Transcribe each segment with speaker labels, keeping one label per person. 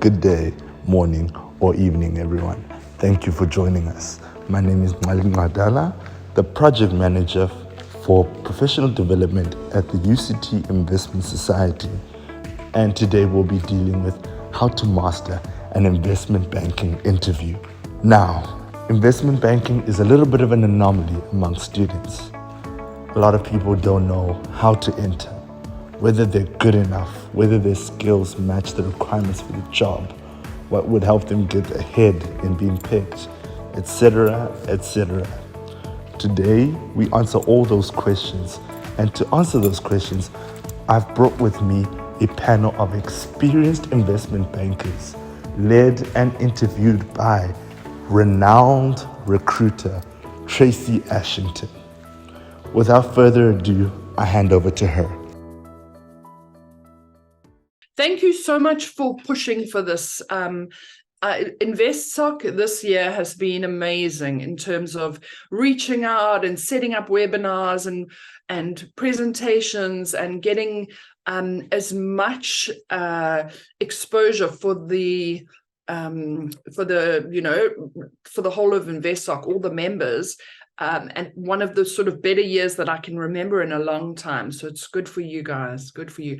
Speaker 1: Good day, morning, or evening, everyone. Thank you for joining us. My name is Malik Madala, the project manager for professional development at the UCT Investment Society. And today we'll be dealing with how to master an investment banking interview. Now, investment banking is a little bit of an anomaly among students. A lot of people don't know how to enter, whether they're good enough, whether their skills match the requirements for the job, what would help them get ahead in being picked, etc., etc. Today, we answer all those questions. And to answer those questions, I've brought with me a panel of experienced investment bankers, led and interviewed by renowned recruiter Tracey Ashington. Without further ado, I hand over to her.
Speaker 2: Thank you so much for pushing for this. InvestSoc this year has been amazing in terms of reaching out and setting up webinars and presentations and getting as much exposure for the whole of InvestSoc, all the members. And one of the sort of better years that I can remember in a long time. So it's good for you guys, good for you.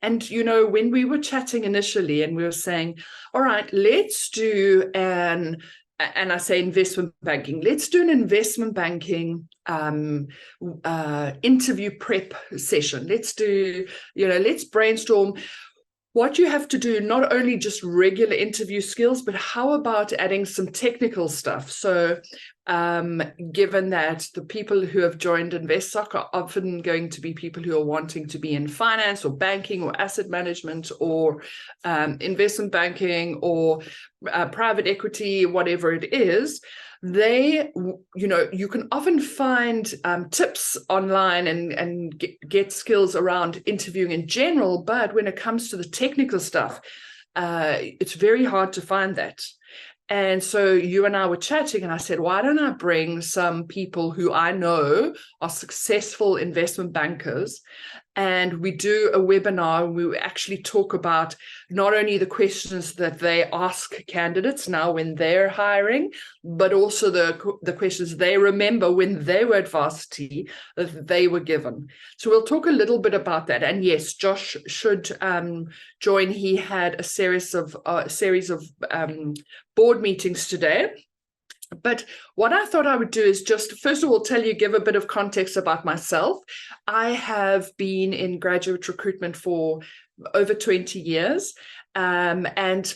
Speaker 2: And, when we were chatting initially and we were saying, all right, let's do and I say investment banking, let's do an investment banking interview prep session. Let's do, let's brainstorm what you have to do, not only just regular interview skills, but how about adding some technical stuff? So given that the people who have joined InvestSoc are often going to be people who are wanting to be in finance or banking or asset management or investment banking or private equity, whatever it is, you can often find tips online and get skills around interviewing in general, but when it comes to the technical stuff, it's very hard to find that. And so you and I were chatting and I said, why don't I bring some people who I know are successful investment bankers, and we do a webinar and we actually talk about not only the questions that they ask candidates now when they're hiring, but also the questions they remember when they were at varsity that they were given. So we'll talk a little bit about that. And yes, Josh should join. He had a series of board meetings today. But what I thought I would do is just, first of all, give a bit of context about myself. I have been in graduate recruitment for over 20 years and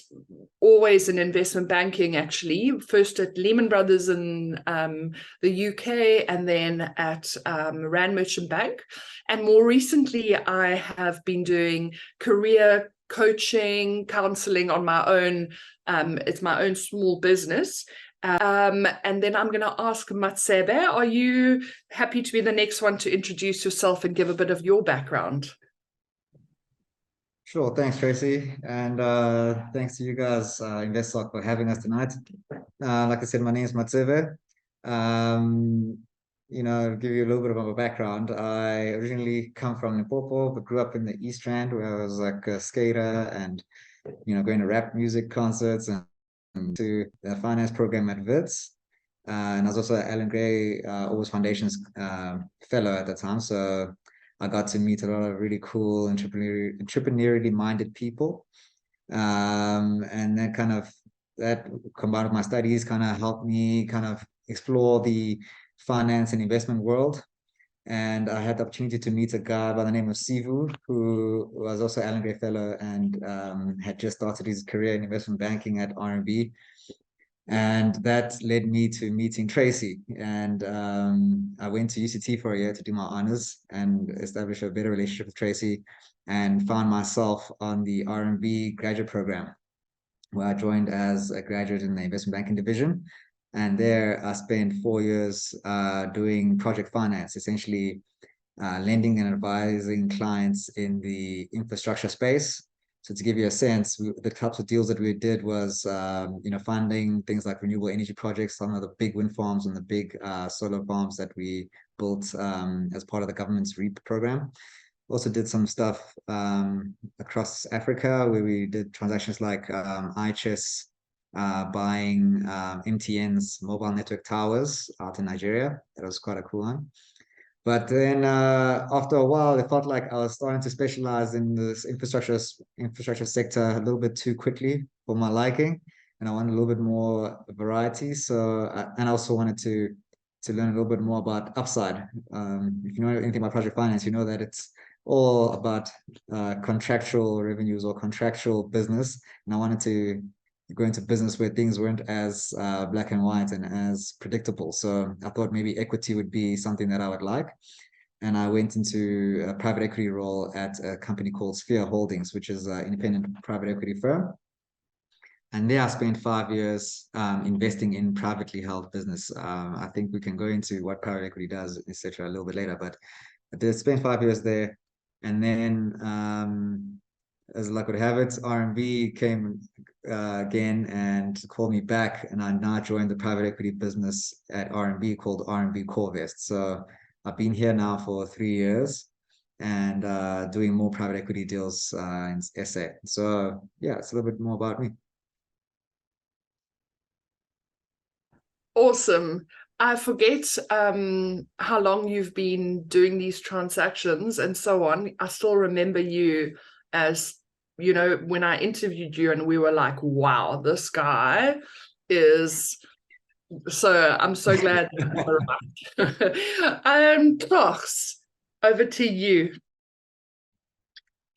Speaker 2: always in investment banking, actually, first at Lehman Brothers in the UK and then at Rand Merchant Bank. And more recently, I have been doing career coaching, counseling on my own. It's my own small business. And then I'm going to ask Matsebe, are you happy to be the next one to introduce yourself and give a bit of your background?
Speaker 3: Sure, thanks, Tracey. And thanks to you guys, InvestSoc, for having us tonight. Like I said, my name is Matsebe. Give you a little bit of a background. I originally come from Limpopo, but grew up in the East Rand, where I was like a skater and, going to rap music concerts and to the finance program at WITS. And I was also Alan Gray Always Foundation's fellow at the time. So I got to meet a lot of really cool entrepreneurially minded people. And then that combined with my studies helped me explore the finance and investment world. And I had the opportunity to meet a guy by the name of Sivu, who was also Alan Gray Fellow and had just started his career in investment banking at RMB. And that led me to meeting Tracey. And I went to UCT for a year to do my honors and establish a better relationship with Tracey, and found myself on the RMB graduate program, where I joined as a graduate in the investment banking division. And there I spent 4 years doing project finance, essentially lending and advising clients in the infrastructure space. So to give you a sense, the types of deals that we did was, funding things like renewable energy projects, some of the big wind farms and the big solar farms that we built as part of the government's REAP program. Also did some stuff across Africa where we did transactions like iChess, buying MTN's mobile network towers out in Nigeria. That was quite a cool one. But then after a while, it felt like I was starting to specialize in this infrastructure sector a little bit too quickly for my liking, and I wanted a little bit more variety. So and I also wanted to learn a little bit more about upside. If you know anything about project finance, you know that it's all about contractual revenues or contractual business, and I wanted to go into business where things weren't as black and white and as predictable. So I thought maybe equity would be something that I would like. And I went into a private equity role at a company called Sphere Holdings, which is an independent private equity firm. And there I spent 5 years investing in privately held business. I think we can go into what private equity does, etc., a little bit later. But I did spend 5 years there. And then as luck would have it, RMB came again and called me back, and I now joined the private equity business at RMB called RMB Corvest. So I've been here now for 3 years and doing more private equity deals in SA. So yeah, it's a little bit more about me.
Speaker 2: Awesome. I forget how long you've been doing these transactions and so on. I still remember you as, you know, when I interviewed you and we were like, wow, this guy is... So I'm so glad. Klaus, over to you.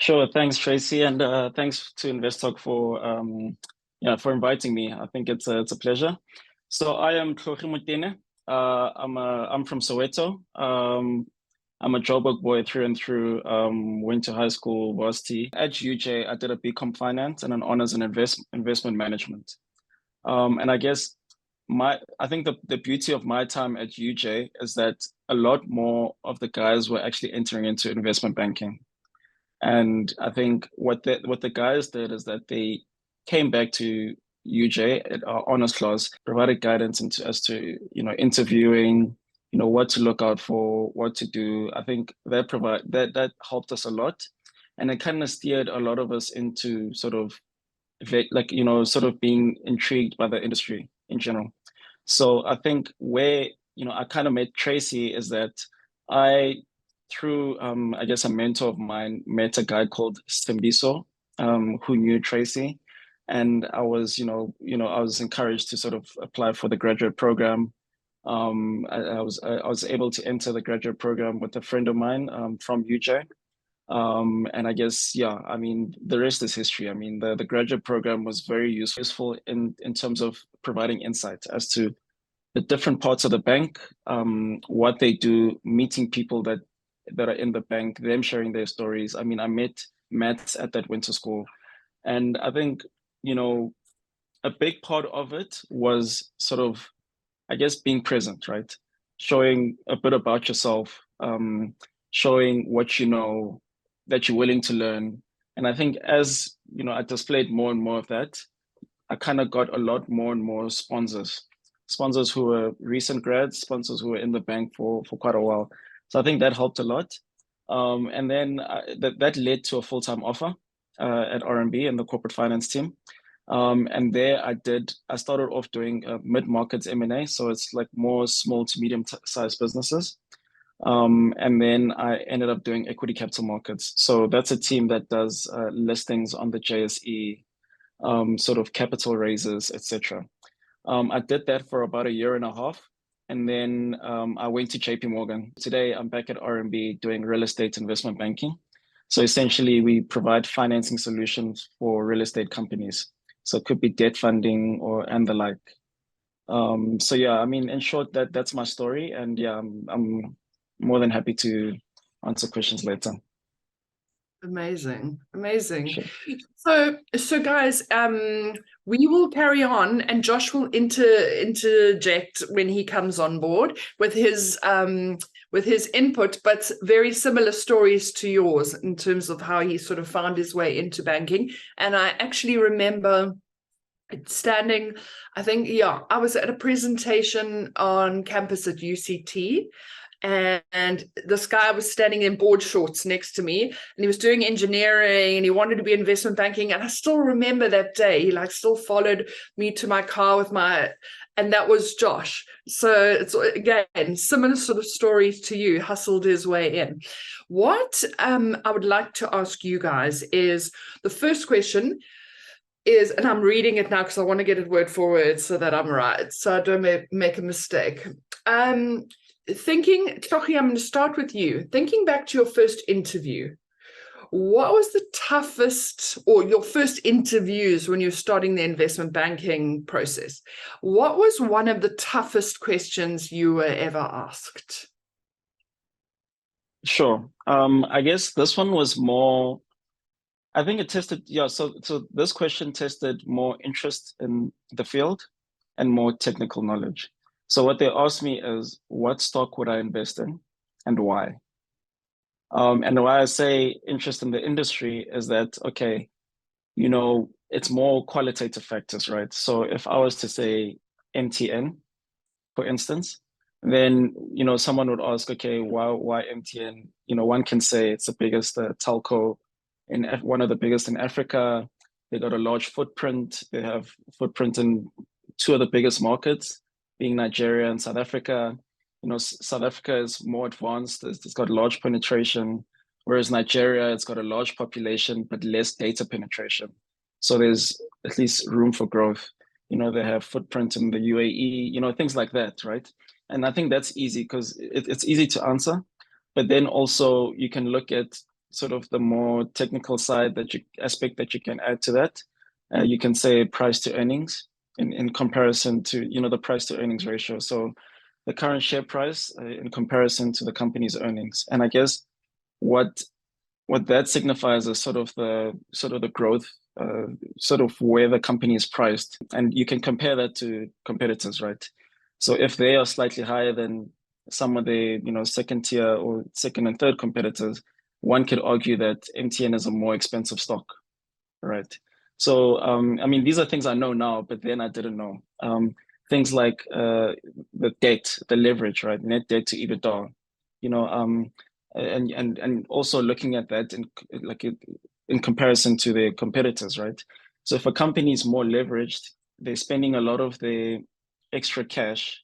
Speaker 4: Sure, thanks, Tracey, and thanks to InvestSoc for inviting me. I think it's a pleasure. So I am Thlogi Motene. I'm from Soweto. I'm a Joburg boy through and through. Went to high school, varsity. At UJ, I did a BCom Finance and an honors in investment management. And I guess I think the beauty of my time at UJ is that a lot more of the guys were actually entering into investment banking. And I think what the guys did is that they came back to UJ at our honors class, provided guidance as to interviewing, what to look out for, what to do. I think that helped us a lot, and it kind of steered a lot of us into sort of being intrigued by the industry in general. So I think where I kind of met Tracey is that through I guess a mentor of mine, met a guy called Stembiso, who knew Tracey, and I was I was encouraged to sort of apply for the graduate program. I was able to enter the graduate program with a friend of mine from UJ. And I guess, yeah, I mean, the rest is history. I mean, the graduate program was very useful in terms of providing insight as to the different parts of the bank, what they do, meeting people that are in the bank, them sharing their stories. I mean, I met Matt at that winter school, and I think, a big part of it was sort of, I guess, being present, right? Showing a bit about yourself, showing what you know, that you're willing to learn. And I think as, I displayed more and more of that, I kind of got a lot more and more sponsors who were recent grads, sponsors who were in the bank for quite a while. So I think that helped a lot. And then that led to a full-time offer at RMB and the corporate finance team. And there I started off doing mid-markets M&A. So it's like more small to medium-sized businesses. And then I ended up doing equity capital markets. So that's a team that does listings on the JSE, sort of capital raises, etc. I did that for about a year and a half. And then I went to JP Morgan. Today, I'm back at RMB doing real estate investment banking. So essentially, we provide financing solutions for real estate companies. So it could be debt funding and the like. So yeah, I mean, in short, that's my story. And yeah, I'm more than happy to answer questions later.
Speaker 2: Amazing. Sure. So guys, we will carry on, and Josh will interject when he comes on board with his input, but very similar stories to yours in terms of how he sort of found his way into banking. And I actually remember standing, I think, I was at a presentation on campus at UCT, And this guy was standing in board shorts next to me, and he was doing engineering, and he wanted to be investment banking. And I still remember that day. He like still followed me to my car and that was Josh. So it's again similar sort of stories to you, hustled his way in. What I would like to ask you guys is, the first question is, and I'm reading it now because I want to get it word for word so that I'm right, so I don't make a mistake. Thlogi, I'm going to start with you. Thinking back to your first interview, what was the toughest, or your first interviews when you're starting the investment banking process? What was one of the toughest questions you were ever asked?
Speaker 4: Sure. I guess this one was more, I think it tested, yeah, so this question tested more interest in the field and more technical knowledge. So what they asked me is, what stock would I invest in and why? And why I say interest in the industry is that, okay, you know, it's more qualitative factors, right? So if I was to say MTN, for instance, then, you know, someone would ask, okay, why MTN? You know, one can say it's the biggest telco one of the biggest in Africa. They got a large footprint. They have footprint in two of the biggest markets, being Nigeria and South Africa. You know, South Africa is more advanced. It's got large penetration, whereas Nigeria, it's got a large population, but less data penetration. So there's at least room for growth. You know, they have footprint in the UAE, you know, things like that, right? And I think that's easy because it's easy to answer. But then also you can look at sort of the more technical side aspect that you can add to that. You can say price to earnings in comparison to, you know, the price to earnings ratio. So the current share price in comparison to the company's earnings. And I guess what that signifies is sort of the growth, sort of where the company is priced. And you can compare that to competitors, right? So if they are slightly higher than some of the, you know, second tier or second and third competitors, one could argue that MTN is a more expensive stock, right? So, I mean, these are things I know now, but then I didn't know. Things like the debt, the leverage, right? Net debt to EBITDA, you know, and also looking at that in comparison to their competitors, right? So if a company is more leveraged, they're spending a lot of the extra cash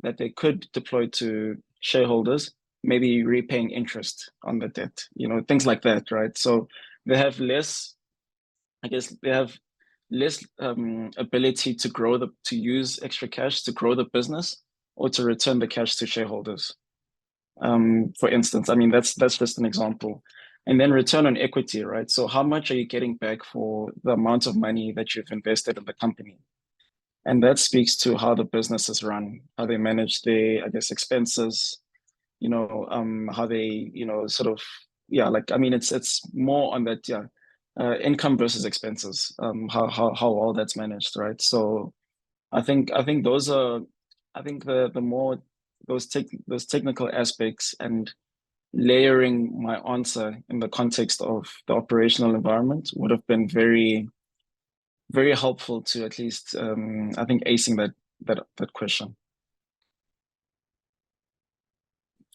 Speaker 4: that they could deploy to shareholders, maybe repaying interest on the debt, you know, things like that, right? So they have less, I guess they have less ability to use extra cash to grow the business or to return the cash to shareholders. For instance, I mean, that's just an example. And then return on equity, right? So how much are you getting back for the amount of money that you've invested in the company? And that speaks to how the business is run, how they manage their, I guess, expenses, you know, how they, you know, sort of, yeah, like, I mean, it's more on that, yeah, income versus expenses, how all that's managed, right? So I think those are, I think the more those technical aspects and layering my answer in the context of the operational environment would have been very, very helpful to at least, I think, acing that question.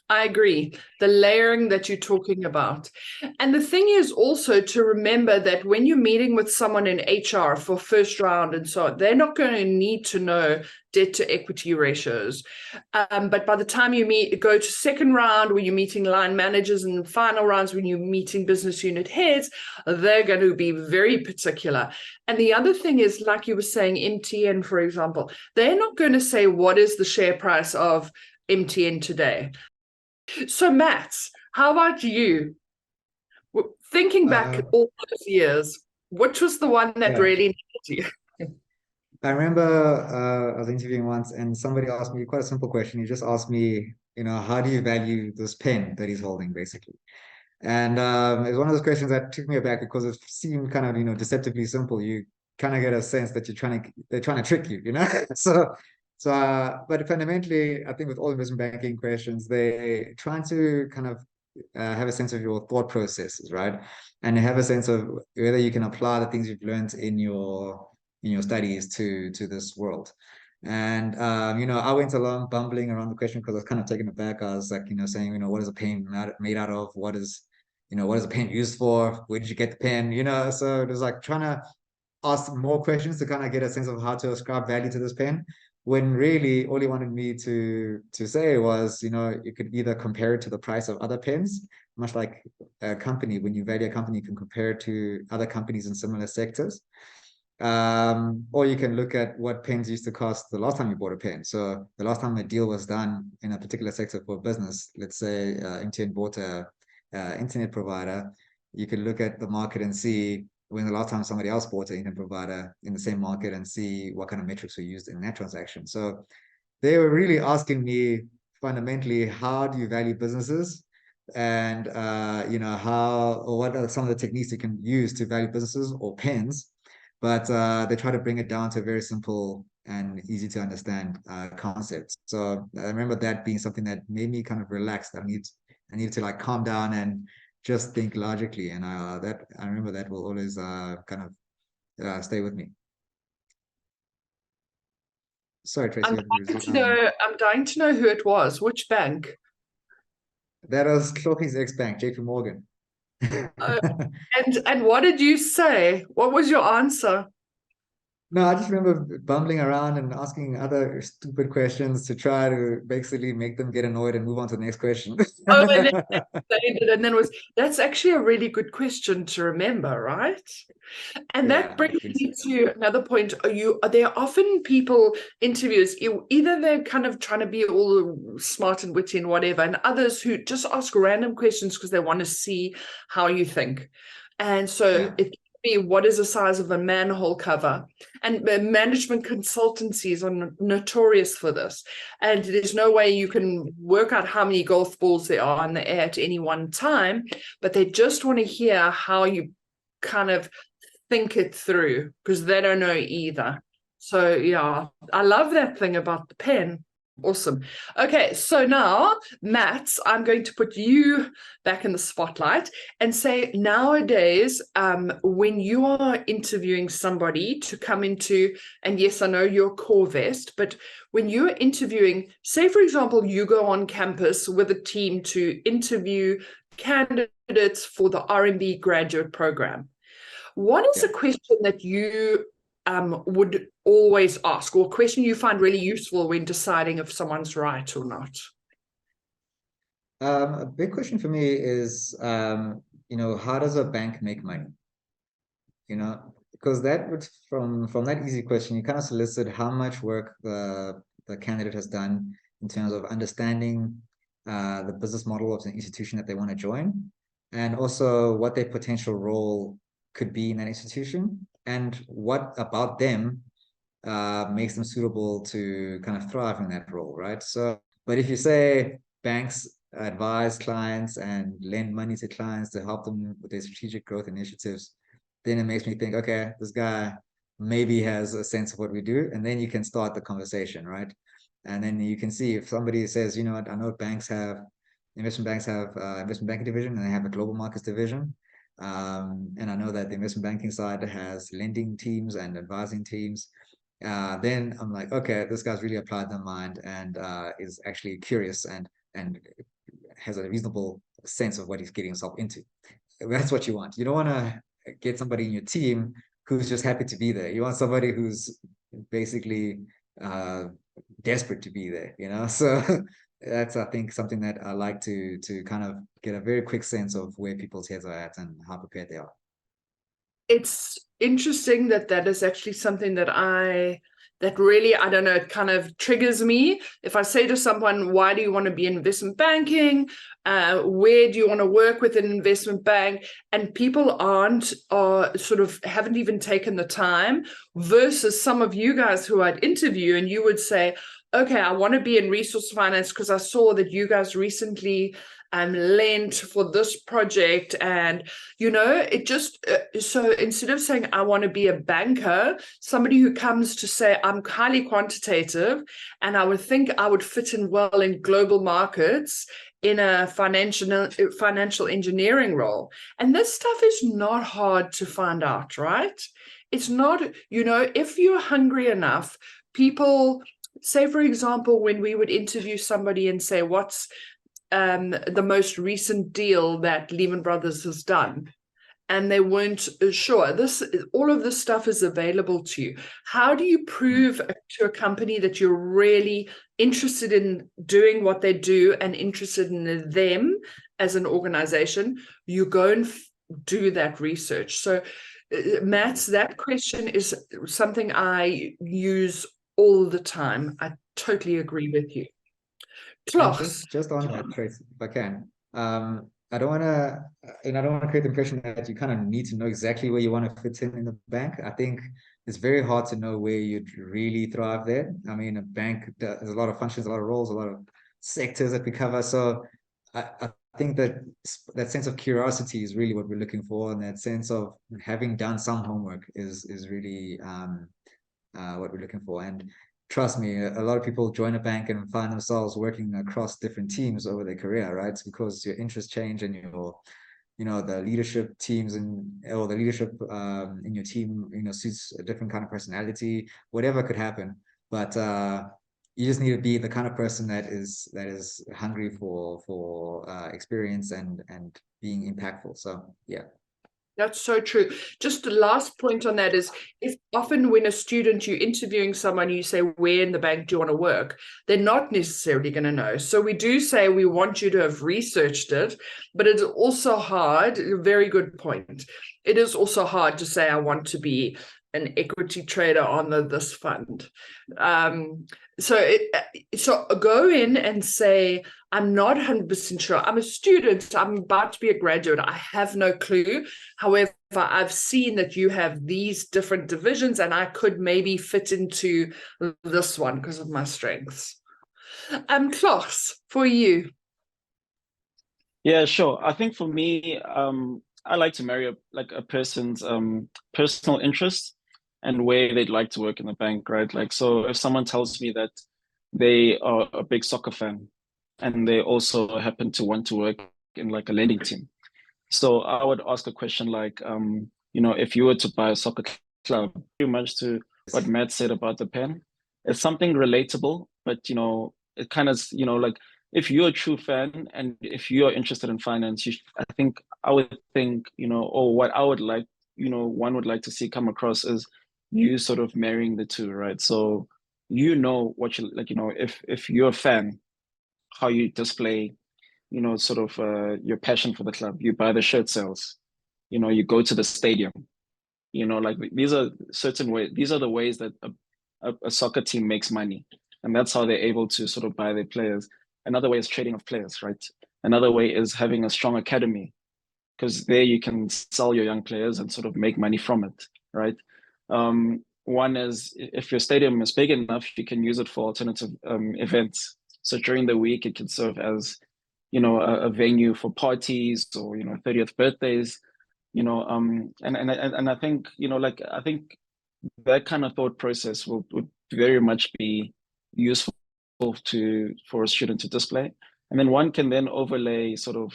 Speaker 2: I agree. The layering that you're talking about. And the thing is also to remember that when you're meeting with someone in HR for first round and so on, they're not going to need to know debt to equity ratios. But by the time you go to second round, when you're meeting line managers, and final rounds when you're meeting business unit heads, they're going to be very particular. And the other thing is, like you were saying, MTN, for example, they're not going to say, what is the share price of MTN today? So, Mats, how about you? Thinking back all those years, which was the one that really needed you?
Speaker 3: I remember I was interviewing once and somebody asked me quite a simple question. He just asked me, you know, how do you value this pen that he's holding, basically? And it was one of those questions that took me aback because it seemed kind of, you know, deceptively simple. You kind of get a sense that they're trying to trick you, you know? But fundamentally, I think with all investment banking questions, they're trying to kind of have a sense of your thought processes, right? And have a sense of whether you can apply the things you've learned in your studies to this world. And I went along bumbling around the question because I was kind of taken aback. I was like, saying, what is a pen made out of? What is a pen used for? Where did you get the pen? So it was like trying to ask more questions to kind of get a sense of how to ascribe value to this pen, when really all he wanted me to say was, you could either compare it to the price of other pens, much like a company. When you value a company, you can compare it to other companies in similar sectors. Or you can look at what pens used to cost the last time you bought a pen. So the last time a deal was done in a particular sector for a business, let's say MTN bought a internet provider, you could look at the market and see when the last time somebody else bought an internet provider in the same market and see what kind of metrics were used in that transaction. So they were really asking me fundamentally, how do you value businesses? And what are some of the techniques you can use to value businesses or pens? But they try to bring it down to a very simple and easy to understand concept. So I remember that being something that made me kind of relaxed. I needed to like calm down and just think logically. And I remember that will always kind of stay with me. Sorry, Tracey.
Speaker 2: I'm dying to know who it was. Which bank?
Speaker 3: That was Thlogi's ex-bank, JP Morgan.
Speaker 2: And what did you say? What was your answer?
Speaker 3: No, I just remember bumbling around and asking other stupid questions to try to basically make them get annoyed and move on to the next question.
Speaker 2: Oh, and then that's actually a really good question to remember, right? And that brings me to another point. Are there often people, interviewers, either they're kind of trying to be all smart and witty and whatever, and others who just ask random questions because they want to see how you think. And so it be what is the size of a manhole cover, and management consultancies are notorious for this, and there's no way you can work out how many golf balls there are in the air at any one time, but they just want to hear how you kind of think it through because they don't know either. So yeah, I love that thing about the pen. Awesome. Okay, so now, Mats, I'm going to put you back in the spotlight and say, nowadays, when you are interviewing somebody to come into, and yes, I know you're Corvest, but when you're interviewing, say, for example, you go on campus with a team to interview candidates for the R&B graduate program, what is a question that you would always ask, or a question you find really useful when deciding if someone's right or not?
Speaker 3: A big question for me is, how does a bank make money? Because that would, from that easy question, you kind of solicit how much work the candidate has done in terms of understanding the business model of the institution that they want to join, and also what their potential role could be in that institution, and what about them makes them suitable to kind of thrive in that role, right? So, but if you say banks advise clients and lend money to clients to help them with their strategic growth initiatives, then it makes me think, okay, this guy maybe has a sense of what we do, and then you can start the conversation, right? And then you can see if somebody says, I know investment banks have investment banking division, and they have a global markets division. And I know that the investment banking side has lending teams and advising teams. Then I'm like, okay, this guy's really applied their mind and is actually curious and has a reasonable sense of what he's getting himself into. That's what you want. You don't want to get somebody in your team who's just happy to be there. You want somebody who's basically desperate to be there, So that's, I think, something that I like to kind of get a very quick sense of where people's heads are at and how prepared they are.
Speaker 2: It's interesting that is actually something that really, I don't know, it kind of triggers me. If I say to someone, why do you want to be in investment banking? Where do you want to work with an investment bank? And people haven't even taken the time, versus some of you guys who I'd interview, and you would say, okay, I want to be in resource finance because I saw that you guys recently lent for this project, and it just so instead of saying I want to be a banker, somebody who comes to say I'm highly quantitative and I would think I would fit in well in global markets in a financial engineering role. And this stuff is not hard to find out, right? It's not, if you're hungry enough, people say, for example, when we would interview somebody and say, what's the most recent deal that Lehman Brothers has done? And they weren't sure. All of this stuff is available to you. How do you prove to a company that you're really interested in doing what they do and interested in them as an organization? You go and do that research. So, Mats, that question is something I use all the time. I totally agree with you.
Speaker 3: And
Speaker 2: Klaus.
Speaker 3: just on that, Tracy, if I can, I don't want to, I don't want to create the impression that you kind of need to know exactly where you want to fit in the bank. I think it's very hard to know where you'd really thrive there. I mean, a bank, there's a lot of functions, a lot of roles, a lot of sectors that we cover. So I think that sense of curiosity is really what we're looking for, and that sense of having done some homework is really what we're looking for. And trust me, a lot of people join a bank and find themselves working across different teams over their career, right? It's because your interests change and the leadership teams or the leadership in your team, suits a different kind of personality, whatever could happen. But you just need to be the kind of person that is hungry for experience and being impactful. So yeah.
Speaker 2: That's so true. Just the last point on that is, if often when a student, you're interviewing someone, you say, where in the bank do you want to work? They're not necessarily going to know. So we do say we want you to have researched it, but it's also hard. Very good point. It is also hard to say, I want to be an equity trader on this fund. So go in and say, I'm not 100% sure. I'm a student. I'm about to be a graduate. I have no clue. However, I've seen that you have these different divisions and I could maybe fit into this one because of my strengths. Klaus, for you.
Speaker 4: Yeah, sure. I think for me, I like to marry a person's personal interest and where they'd like to work in the bank, right? Like, so if someone tells me that they are a big soccer fan and they also happen to want to work in like a lending team. So I would ask a question like, if you were to buy a soccer club, pretty much to what Matt said about the pen, it's something relatable, but it kind of, like if you're a true fan and if you're interested in finance, I would think, or what I would like, one would like to see come across is you sort of marrying the two, right? So what you like, if you're a fan, how you display sort of your passion for the club. You buy the shirt sales, you go to the stadium, like these are certain ways. These are the ways that a soccer team makes money. And that's how they're able to sort of buy their players. Another way is trading of players, right? Another way is having a strong academy, because there you can sell your young players and sort of make money from it, right? One is if your stadium is big enough, you can use it for alternative events. So during the week, it can serve as a venue for parties or 30th birthdays, and I think I think that kind of thought process would very much be useful for a student to display. And then one can then overlay sort of,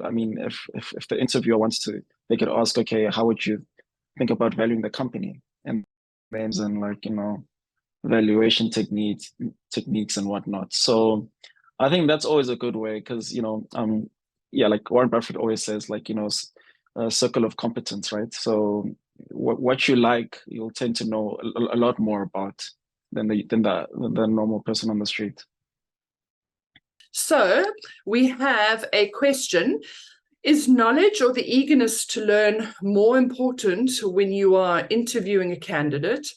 Speaker 4: I mean, if the interviewer wants to, they could ask, okay, how would you think about valuing the company and names and like, valuation techniques and whatnot. So I think that's always a good way because, like Warren Buffett always says, like, a circle of competence, right? So what you like, you'll tend to know a lot more about than the normal person on the street.
Speaker 2: So we have a question. Is knowledge or the eagerness to learn more important when you are interviewing a candidate?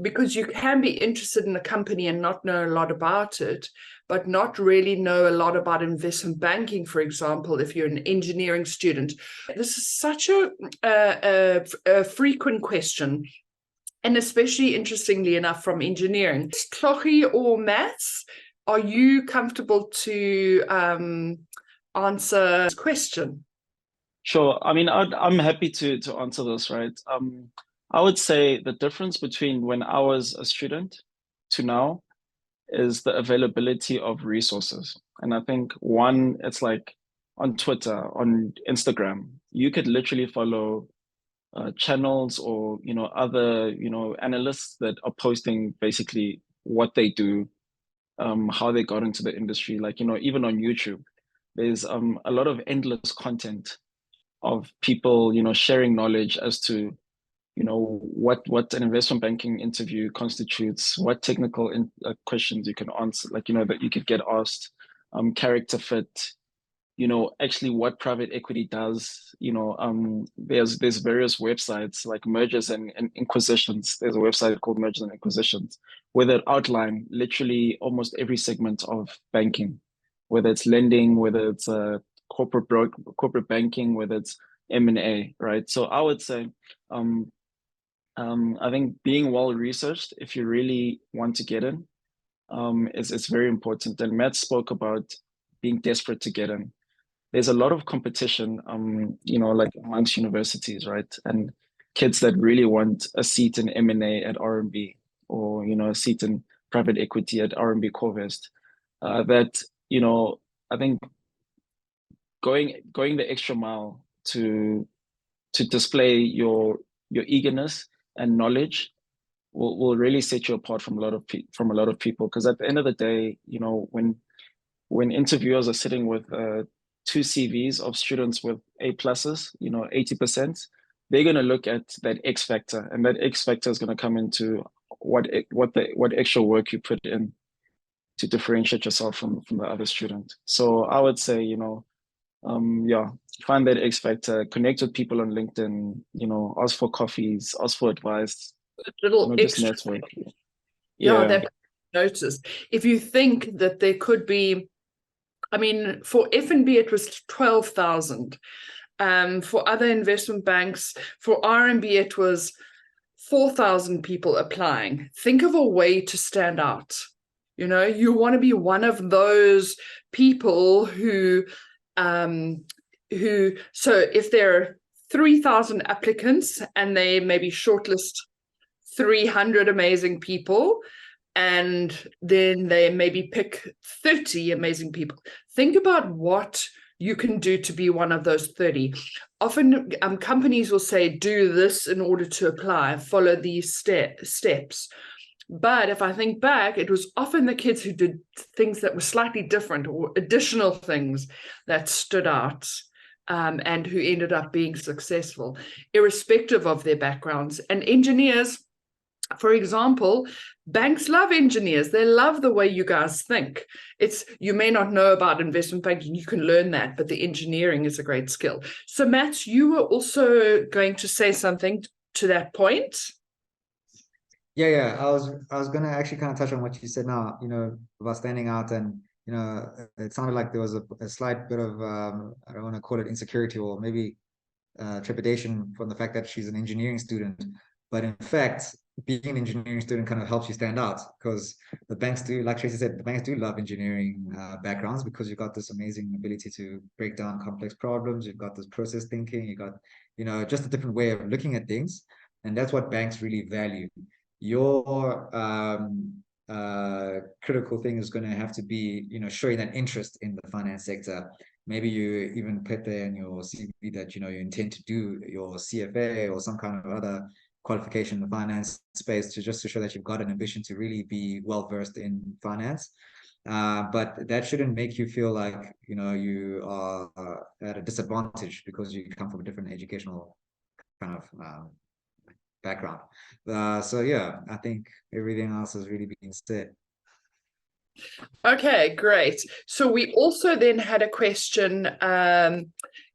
Speaker 2: Because you can be interested in a company and not know a lot about it, but not really know a lot about investment banking, for example, if you're an engineering student. This is such a frequent question, and especially interestingly enough from engineering. Thlogi or Mats, are you comfortable to answer this question?
Speaker 4: Sure. I mean, I'm happy to answer this, right? I would say the difference between when I was a student to now is the availability of resources. And I think one, it's like on Twitter, on Instagram, you could literally follow channels or other analysts that are posting basically what they do, how they got into the industry. Like, even on YouTube, there's a lot of endless content of people, sharing knowledge as to, what an investment banking interview constitutes, what technical questions you can answer, like, that you could get asked, character fit, actually what private equity does. There's various websites like Mergers and Inquisitions. There's a website called Mergers and Inquisitions where they outline literally almost every segment of banking, whether it's lending, whether it's corporate banking, whether it's M&A, right? So I would say, I think being well researched, if you really want to get in, is very important. And Matt spoke about being desperate to get in. There's a lot of competition, like amongst universities, right? And kids that really want a seat in M&A at RMB, or, a seat in private equity at RMB Corvest, that, I think going the extra mile to display your eagerness and knowledge will really set you apart from a lot of people. Because at the end of the day, when interviewers are sitting with 2 CVs of students with A pluses, 80%, they're going to look at that X factor, and that X factor is going to come into what extra work you put in to differentiate yourself from the other student. So I would say, find that X factor, connect with people on LinkedIn, ask for coffees, ask for advice,
Speaker 2: Little
Speaker 4: just
Speaker 2: extra.
Speaker 4: network.
Speaker 2: Yeah, that notice. If you think that there could be, I mean, for F&B it was 12,000. For other investment banks, for RMB it was 4,000 people applying. Think of a way to stand out. You want to be one of those people who so if there are 3,000 applicants and they maybe shortlist 300 amazing people, and then they maybe pick 30 amazing people. Think about what you can do to be one of those 30. Often companies will say, do this in order to apply, follow these steps. But if I think back, it was often the kids who did things that were slightly different or additional things that stood out, and who ended up being successful, irrespective of their backgrounds. And engineers, for example, banks love engineers. They love the way you guys think. You may not know about investment banking, you can learn that, but the engineering is a great skill. So Matt, you were also going to say something to that point.
Speaker 3: Yeah. I was gonna actually kind of touch on what you said now, about standing out, and it sounded like there was a slight bit of I don't want to call it insecurity, or maybe trepidation from the fact that she's an engineering student. But in fact, being an engineering student kind of helps you stand out, because the banks do, like Tracey said, the banks do love engineering backgrounds, because you've got this amazing ability to break down complex problems. You've got this process thinking. You've got, just a different way of looking at things. And that's what banks really value. Your critical thing is going to have to be, showing that interest in the finance sector. Maybe you even put there in your CV that, you intend to do your CFA or some kind of other qualification in the finance space, to show that you've got an ambition to really be well versed in finance. But that shouldn't make you feel like, you are at a disadvantage because you come from a different educational kind of background. So yeah, I think everything else has really been said.
Speaker 2: Okay, great. So we also then had a question.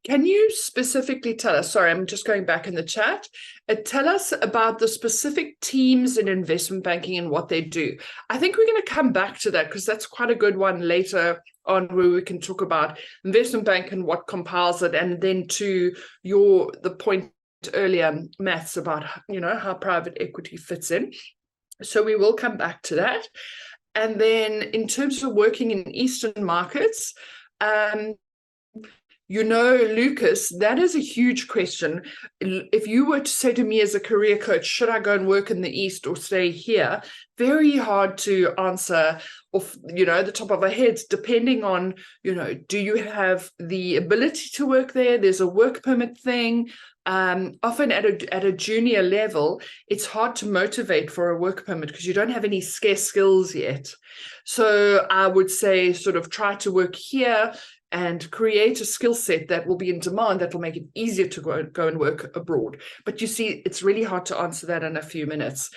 Speaker 2: Can you specifically tell us, sorry, I'm just going back in the chat, tell us about the specific teams in investment banking and what they do. I think we're going to come back to that, because that's quite a good one later on, where we can talk about investment bank and what compiles it, and then to the point earlier, Matt's, about how private equity fits in. So we will come back to that. And then in terms of working in Eastern markets, Lucas, that is a huge question. If you were to say to me as a career coach, should I go and work in the East or stay here? Very hard to answer off, the top of our heads, depending on, do you have the ability to work there? There's a work permit thing. often at a junior level, it's hard to motivate for a work permit because you don't have any scarce skills yet. So I would say sort of try to work here and create a skill set that will be in demand, that will make it easier to go and work abroad. But you see, it's really hard to answer that in a few minutes.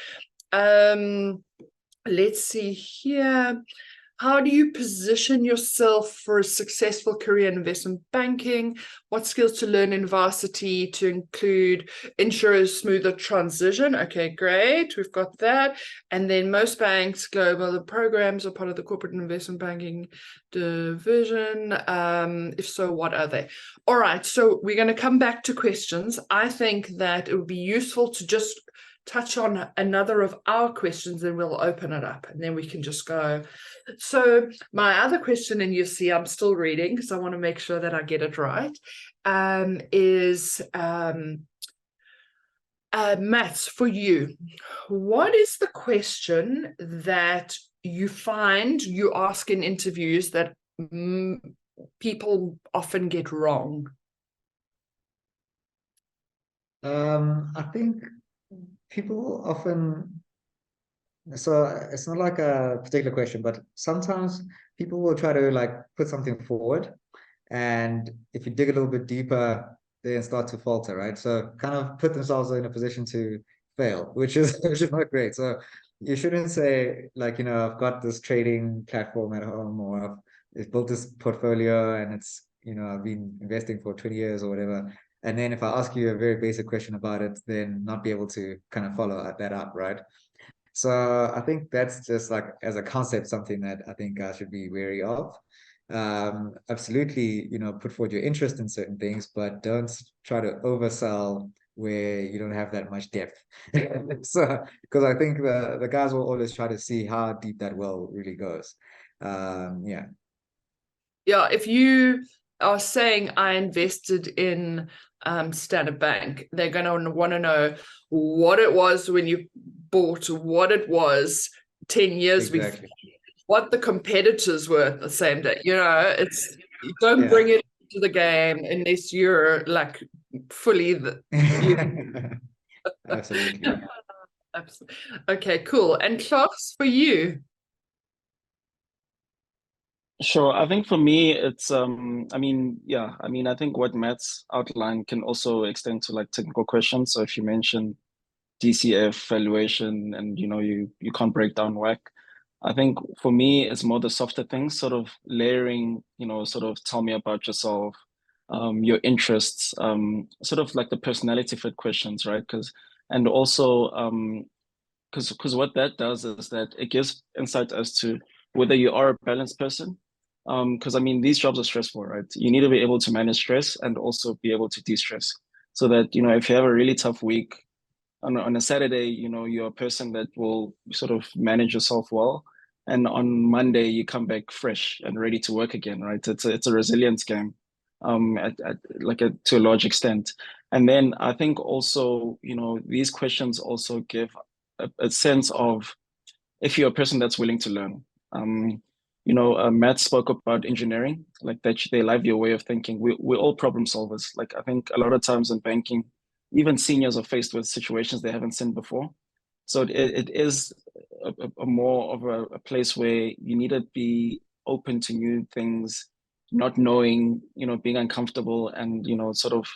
Speaker 2: Let's see here. How do you position yourself for a successful career in investment banking? What skills to learn in varsity to include ensure a smoother transition? Okay, great. We've got that. And then most banks, global, the programs are part of the corporate investment banking division. If so, what are they? All right. So we're going to come back to questions. I think that it would be useful to just touch on another of our questions, and we'll open it up and then we can just go. So my other question, and you see I'm still reading because I want to make sure that I get it right, is Mats, for you, what is the question that you find you ask in interviews that people often get wrong?
Speaker 3: I think people often, so it's not like a particular question, but sometimes people will try to like put something forward, and if you dig a little bit deeper, they start to falter, right? So kind of put themselves in a position to fail, which is not great. So you shouldn't say like, I've got this trading platform at home, or I've built this portfolio and it's, I've been investing for 20 years or whatever. And then if I ask you a very basic question about it, then not be able to kind of follow that up, right? So I think that's just like as a concept, something that I think I should be wary of. Absolutely, put forward your interest in certain things, but don't try to oversell where you don't have that much depth. So, because I think the guys will always try to see how deep that well really goes. Yeah.
Speaker 2: Yeah, if you are saying I invested in Standard Bank, they're going to want to know what it was when you bought, what it was 10 years
Speaker 3: Exactly.
Speaker 2: before, what the competitors were the same day. It's, you don't bring it into the game unless you're like fully
Speaker 3: Absolutely.
Speaker 2: Absolutely. Okay, cool. And Klaus, for you?
Speaker 4: Sure. I think for me, it's I think what Matt's outlined can also extend to like technical questions. So if you mention DCF valuation and you can't break down WACC, I think for me it's more the softer things, sort of layering, sort of tell me about yourself, your interests, sort of like the personality fit questions, right? Because what that does is that it gives insight as to whether you are a balanced person. Because these jobs are stressful, right? You need to be able to manage stress and also be able to de-stress. So that, if you have a really tough week on a Saturday, you're a person that will sort of manage yourself well. And on Monday, you come back fresh and ready to work again, right? It's a resilience game, to a large extent. And then I think also, these questions also give a sense of if you're a person that's willing to learn. Matt spoke about engineering, like that they love your way of thinking. We're all problem solvers. Like I think a lot of times in banking, even seniors are faced with situations they haven't seen before. So it is a more of a place where you need to be open to new things, not knowing, being uncomfortable and, sort of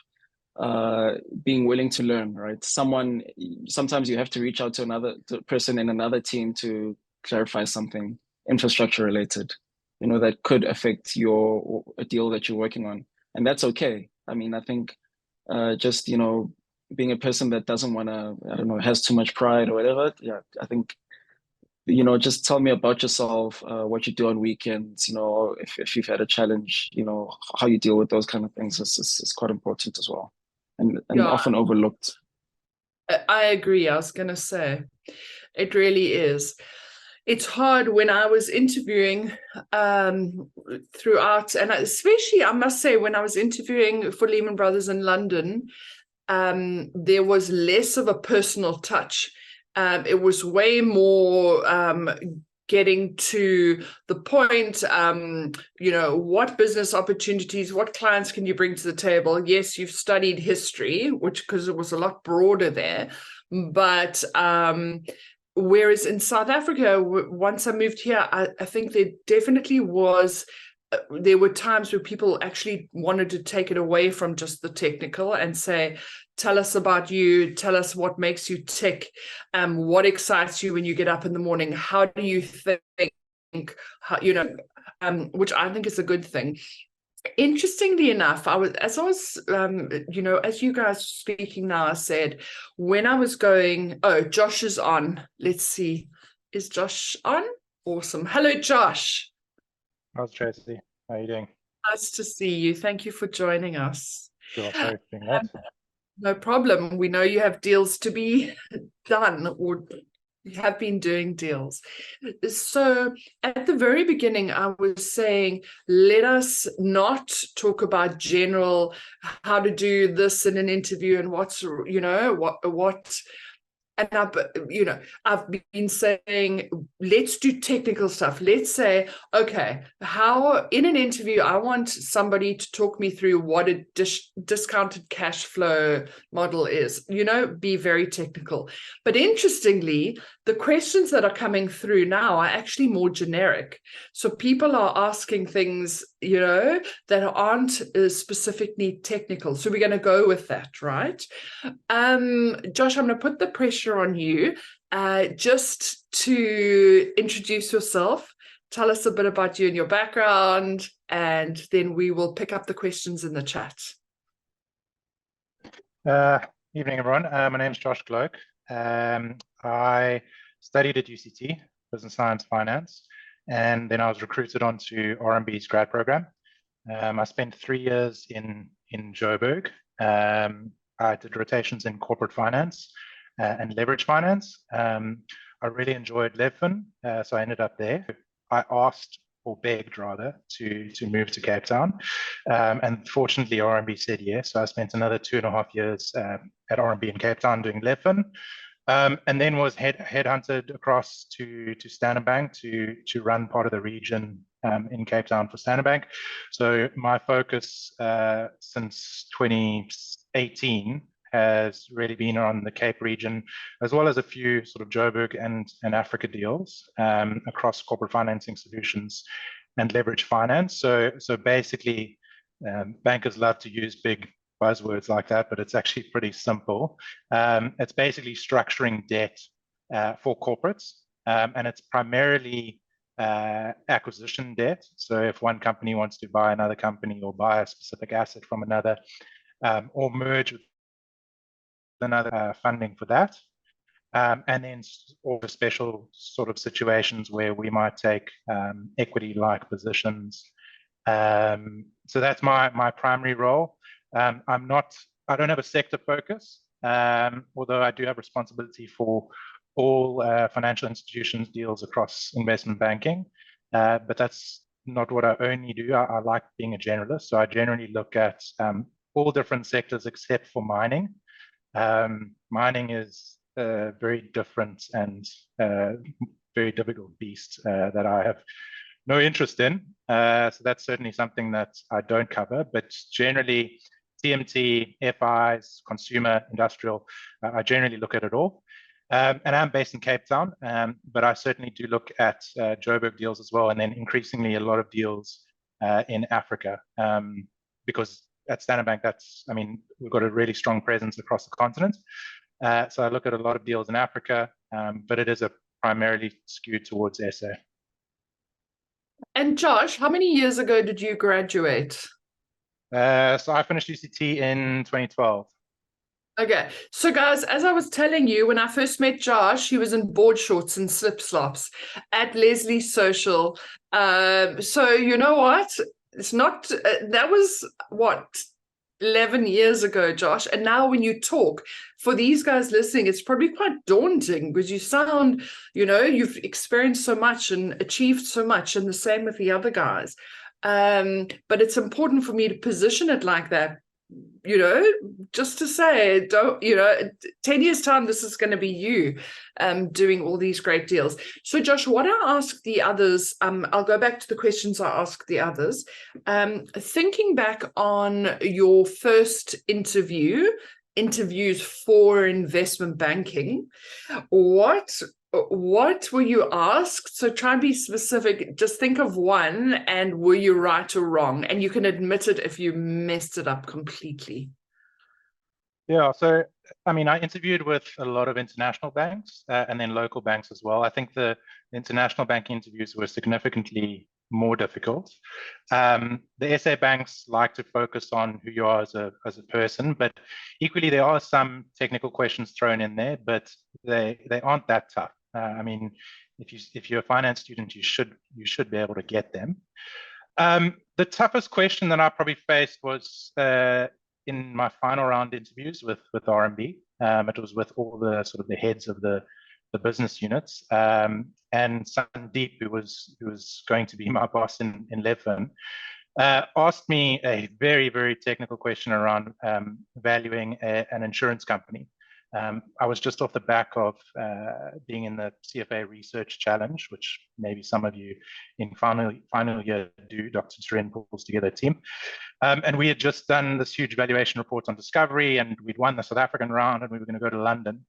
Speaker 4: being willing to learn, right? Sometimes you have to reach out to another person in another team to clarify something infrastructure related, that could affect a deal that you're working on. And that's okay. I think just, being a person that doesn't want to, I don't know, has too much pride or whatever. Yeah, I think, just tell me about yourself, what you do on weekends, if you've had a challenge, how you deal with those kind of things is quite important as well. And often overlooked.
Speaker 2: I agree. I was going to say, it really is. It's hard when I was interviewing throughout, and especially, I must say, when I was interviewing for Lehman Brothers in London, there was less of a personal touch. It was way more getting to the point, what business opportunities, what clients can you bring to the table? Yes, you've studied history, which because it was a lot broader there, but whereas in South Africa, once I moved here, I think there definitely was, there were times where people actually wanted to take it away from just the technical and say, tell us about you, tell us what makes you tick, what excites you when you get up in the morning, how do you think, which I think is a good thing. Interestingly enough, as you guys are speaking now, I said, when I was going, oh, Josh is on. Let's see. Is Josh on? Awesome. Hello, Josh.
Speaker 5: How's Tracey? How are you doing?
Speaker 2: Nice to see you. Thank you for joining us.
Speaker 5: Sure, sorry for being late.
Speaker 2: No problem. We know you have deals to be done, or you have been doing deals. So at the very beginning, I was saying, let us not talk about general, how to do this in an interview and what's, what. And I've been saying, let's do technical stuff. Let's say, okay, how in an interview, I want somebody to talk me through what a discounted cash flow model is, be very technical. But interestingly, the questions that are coming through now are actually more generic. So people are asking things, that aren't specifically technical. So we're going to go with that, right? Josh, I'm going to put the pressure on you just to introduce yourself. Tell us a bit about you and your background, and then we will pick up the questions in the chat.
Speaker 5: Evening, everyone. My name's Josh Gloak. I studied at UCT, Business Science Finance, and then I was recruited onto RMB's grad program. I spent 3 years in Joburg. I did rotations in corporate finance and leverage finance. I really enjoyed LevFin, so I ended up there. I asked, or begged rather, to move to Cape Town. And fortunately, RMB said yes. So I spent another 2.5 years at RMB in Cape Town doing LevFin. And then was headhunted across to Standard Bank to run part of the region in Cape Town for Standard Bank. So my focus since 2018 has really been on the Cape region, as well as a few sort of Joburg and Africa deals across corporate financing solutions and leverage finance. So basically, bankers love to use big buzzwords like that, but it's actually pretty simple. It's basically structuring debt for corporates, and it's primarily acquisition debt. So if one company wants to buy another company or buy a specific asset from another, or merge with another, funding for that. And then all the special sort of situations where we might take equity-like positions. So that's my primary role. I don't have a sector focus, although I do have responsibility for all financial institutions deals across investment banking. But that's not what I only do. I like being a generalist. So I generally look at all different sectors except for mining. Mining is a very different and very difficult beast that I have no interest in. So that's certainly something that I don't cover, but generally TMT, FIs, consumer, industrial, I generally look at it all. And I'm based in Cape Town, but I certainly do look at Joburg deals as well, and then increasingly a lot of deals in Africa, because at Standard Bank, we've got a really strong presence across the continent. So I look at a lot of deals in Africa, but it is primarily skewed towards SA.
Speaker 2: And Josh, how many years ago did you graduate?
Speaker 5: So I finished UCT in 2012.
Speaker 2: Okay, so guys, as I was telling you, when I first met Josh, he was in board shorts and slip-slops at Leslie's Social. So you know what? It's not, that was what, 11 years ago, Josh. And now when you talk, for these guys listening, it's probably quite daunting because you sound, you've experienced so much and achieved so much, and the same with the other guys. But it's important for me to position it like that, just to say, don't, 10 years time, this is going to be you doing all these great deals. So Josh, what I ask the others, I'll go back to the questions I asked the others. Thinking back on your first interviews for investment banking, what were you asked? So try and be specific. Just think of one, and were you right or wrong? And you can admit it if you messed it up completely.
Speaker 5: Yeah, so I mean, I interviewed with a lot of international banks and then local banks as well. I think the international banking interviews were significantly more difficult. The SA banks like to focus on who you are as a person, but equally there are some technical questions thrown in there, but they aren't that tough. I mean, if you're a finance student, you should be able to get them. The toughest question that I probably faced was in my final round interviews with RMB. It was with all the sort of the heads of the business units, and Sandeep, who was going to be my boss in Levin, asked me a very, very technical question around valuing an insurance company. I was just off the back of being in the CFA Research Challenge, which maybe some of you in final year do. Dr. Turin pulls together a team. And we had just done this huge valuation report on Discovery, and we'd won the South African round, and we were going to go to London.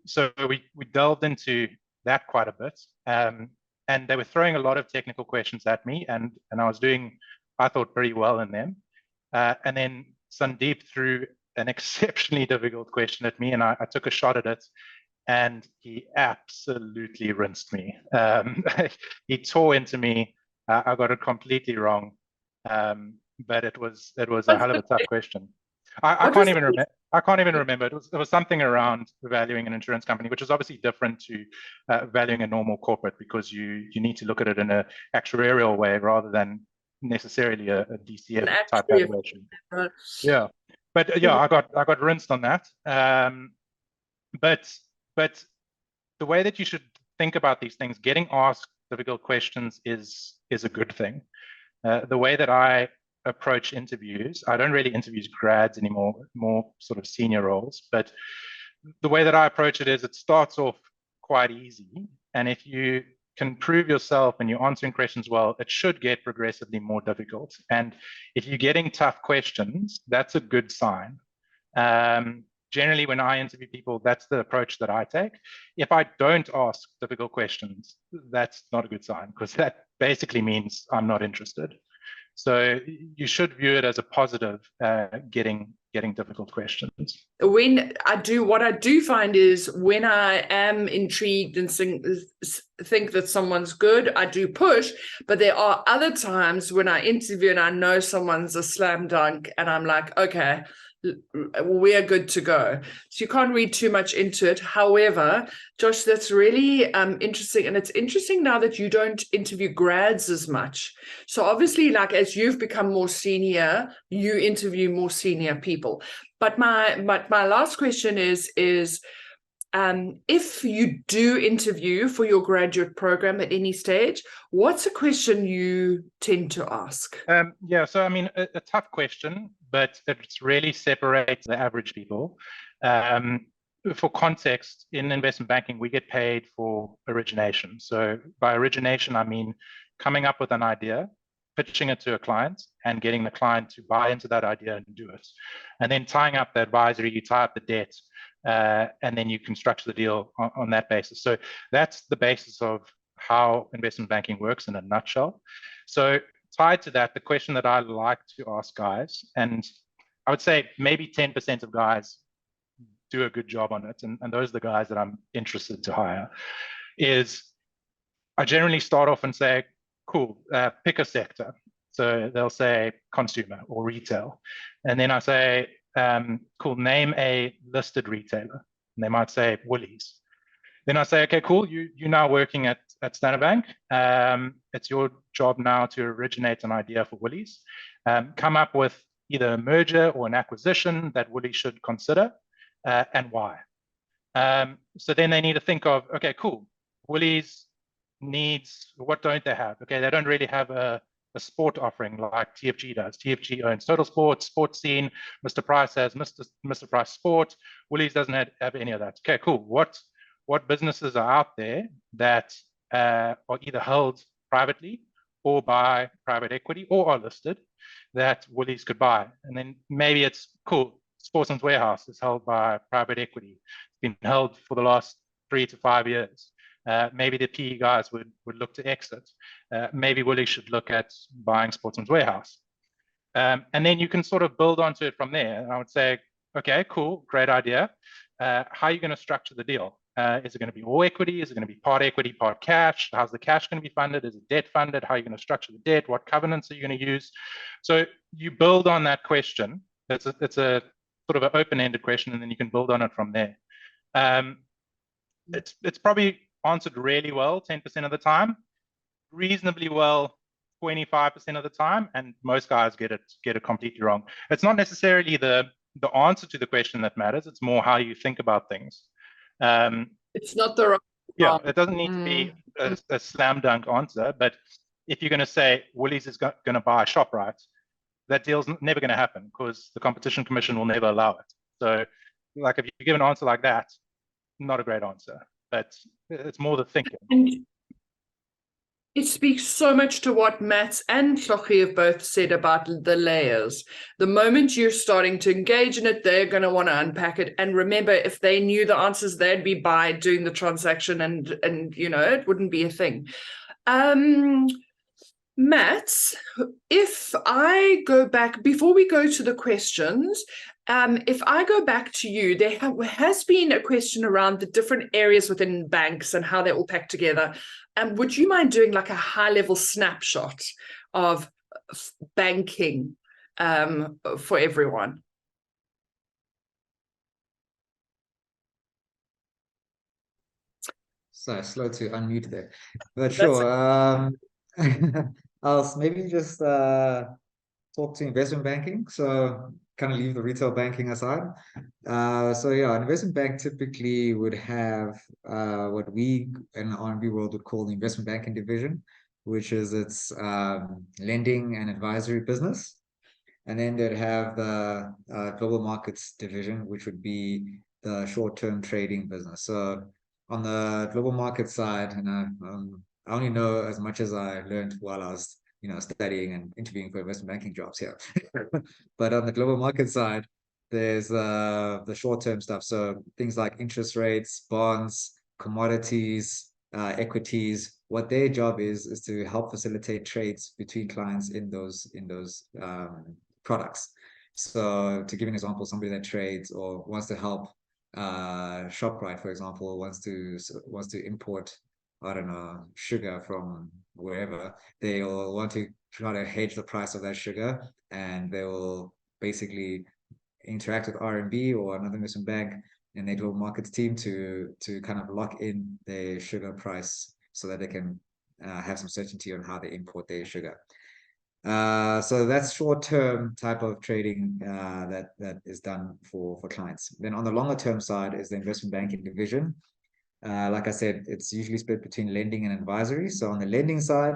Speaker 5: So we delved into that quite a bit. And they were throwing a lot of technical questions at me, and I was doing, I thought, pretty well in them. And then Sandeep threw an exceptionally difficult question at me, and I took a shot at it, and he absolutely rinsed me. He tore into me. I got it completely wrong, but it was a hell of a tough question. I can't even remember. I can't even remember. It was something around valuing an insurance company, which is obviously different to valuing a normal corporate, because you need to look at it in an actuarial way rather than necessarily a DCF type valuation. Yeah. But yeah, I got rinsed on that. But the way that you should think about these things, getting asked difficult questions is a good thing. The way that I approach interviews, I don't really interview grads anymore, more sort of senior roles. But the way that I approach it is, it starts off quite easy, and if you can prove yourself and you're answering questions well, it should get progressively more difficult. And if you're getting tough questions, that's a good sign. Generally, when I interview people, that's the approach that I take. If I don't ask difficult questions, that's not a good sign, because that basically means I'm not interested. So you should view it as a positive, getting difficult questions.
Speaker 2: What I do find is, when I am intrigued and think that someone's good, I do push. But there are other times when I interview and I know someone's a slam dunk, and I'm like, okay, we're good to go. So you can't read too much into it. However, Josh, that's really interesting. And it's interesting now that you don't interview grads as much. So obviously, like, as you've become more senior, you interview more senior people. But my last question is if you do interview for your graduate program at any stage, what's a question you tend to ask?
Speaker 5: Yeah, so I mean, a tough question, but it really separates the average people. For context, in investment banking, we get paid for origination. So by origination, I mean coming up with an idea, pitching it to a client, and getting the client to buy into that idea and do it. And then tying up the advisory, you tie up the debt, and then you can structure the deal on that basis. So that's the basis of how investment banking works in a nutshell. So tied to that, the question that I like to ask guys, and I would say maybe 10% of guys do a good job on it, and those are the guys that I'm interested to hire, is I generally start off and say, cool, pick a sector. So they'll say consumer or retail. And then I say, cool, name a listed retailer. And they might say Woolies. Then I say, okay, cool, you're now working at Standard Bank. It's your job now to originate an idea for Woolies. Come up with either a merger or an acquisition that Woolies should consider, and why. So then they need to think of, okay, cool, Woolies needs, what don't they have? Okay, they don't really have a a sport offering like TFG does. TFG owns Total Sports, Sports Scene. Mr. Price has Mr. Price Sport. Woolies doesn't have any of that. Okay, cool. What businesses are out there that are either held privately or by private equity or are listed that Woolies could buy? And then maybe it's cool. Sportsman's Warehouse is held by private equity. It's been held for the last 3 to 5 years. Maybe the PE guys would look to exit. Maybe Woolies should look at buying Sportsman's Warehouse. And then you can sort of build onto it from there. And I would say, okay, cool, great idea. How are you going to structure the deal? Is it going to be all equity? Is it going to be part equity, part cash? How's the cash going to be funded? Is it debt funded? How are you going to structure the debt? What covenants are you going to use? So you build on that question. It's a sort of an open-ended question, and then you can build on it from there. It's probably answered really well 10% of the time, reasonably well 25% of the time, and most guys get it completely wrong. It's not necessarily the answer to the question that matters. It's more how you think about things.
Speaker 2: It's not the right.
Speaker 5: Yeah, it doesn't need to be a slam dunk answer, but if you're going to say Woolies is going to buy ShopRite, that deal's never going to happen because the Competition Commission will never allow it. So, like, if you give an answer like that, not a great answer, but it's more the thinking.
Speaker 2: And it speaks so much to what Mats and Thlogi have both said about the layers. The moment you're starting to engage in it, they're going to want to unpack it. And remember, if they knew the answers, they'd be by doing the transaction, and you know, it wouldn't be a thing. Mats, if I go back, before we go to the questions, if I go back to you, there has been a question around the different areas within banks and how they all pack together. And would you mind doing like a high-level snapshot of banking for everyone?
Speaker 3: So slow to unmute there, but sure. I'll maybe just talk to investment banking. So kind of leave the retail banking aside. So yeah, an investment bank typically would have what we in the R&B world would call the investment banking division, which is its lending and advisory business. And then they'd have the global markets division, which would be the short-term trading business. So on the global market side, and I only know as much as I learned while I was, studying and interviewing for investment banking jobs here. But on the global market side, there's the short-term stuff. So things like interest rates, bonds, commodities, equities. What their job is to help facilitate trades between clients in those products. So to give an example, somebody that trades or wants to help ShopRite, for example, wants to import, I don't know, sugar from wherever, they'll want to try to hedge the price of that sugar, and they will basically interact with RMB or another investment bank and their global markets team to kind of lock in their sugar price so that they can have some certainty on how they import their sugar. So that's short-term type of trading that is done for clients. Then on the longer term side is the investment banking division. Like I said, it's usually split between lending and advisory. So on the lending side,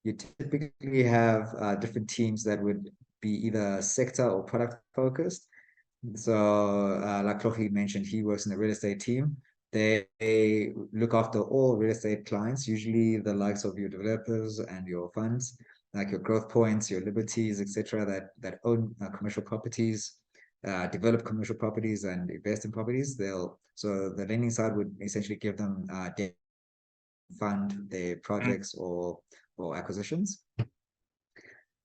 Speaker 3: you typically have different teams that would be either sector or product focused. So like Thlogi mentioned, he works in the real estate team. They look after all real estate clients, usually the likes of your developers and your funds, like your Growth Points, your Liberties, etc., that own commercial properties, develop commercial properties and invest in properties. So the lending side would essentially give them debt, fund their projects or acquisitions.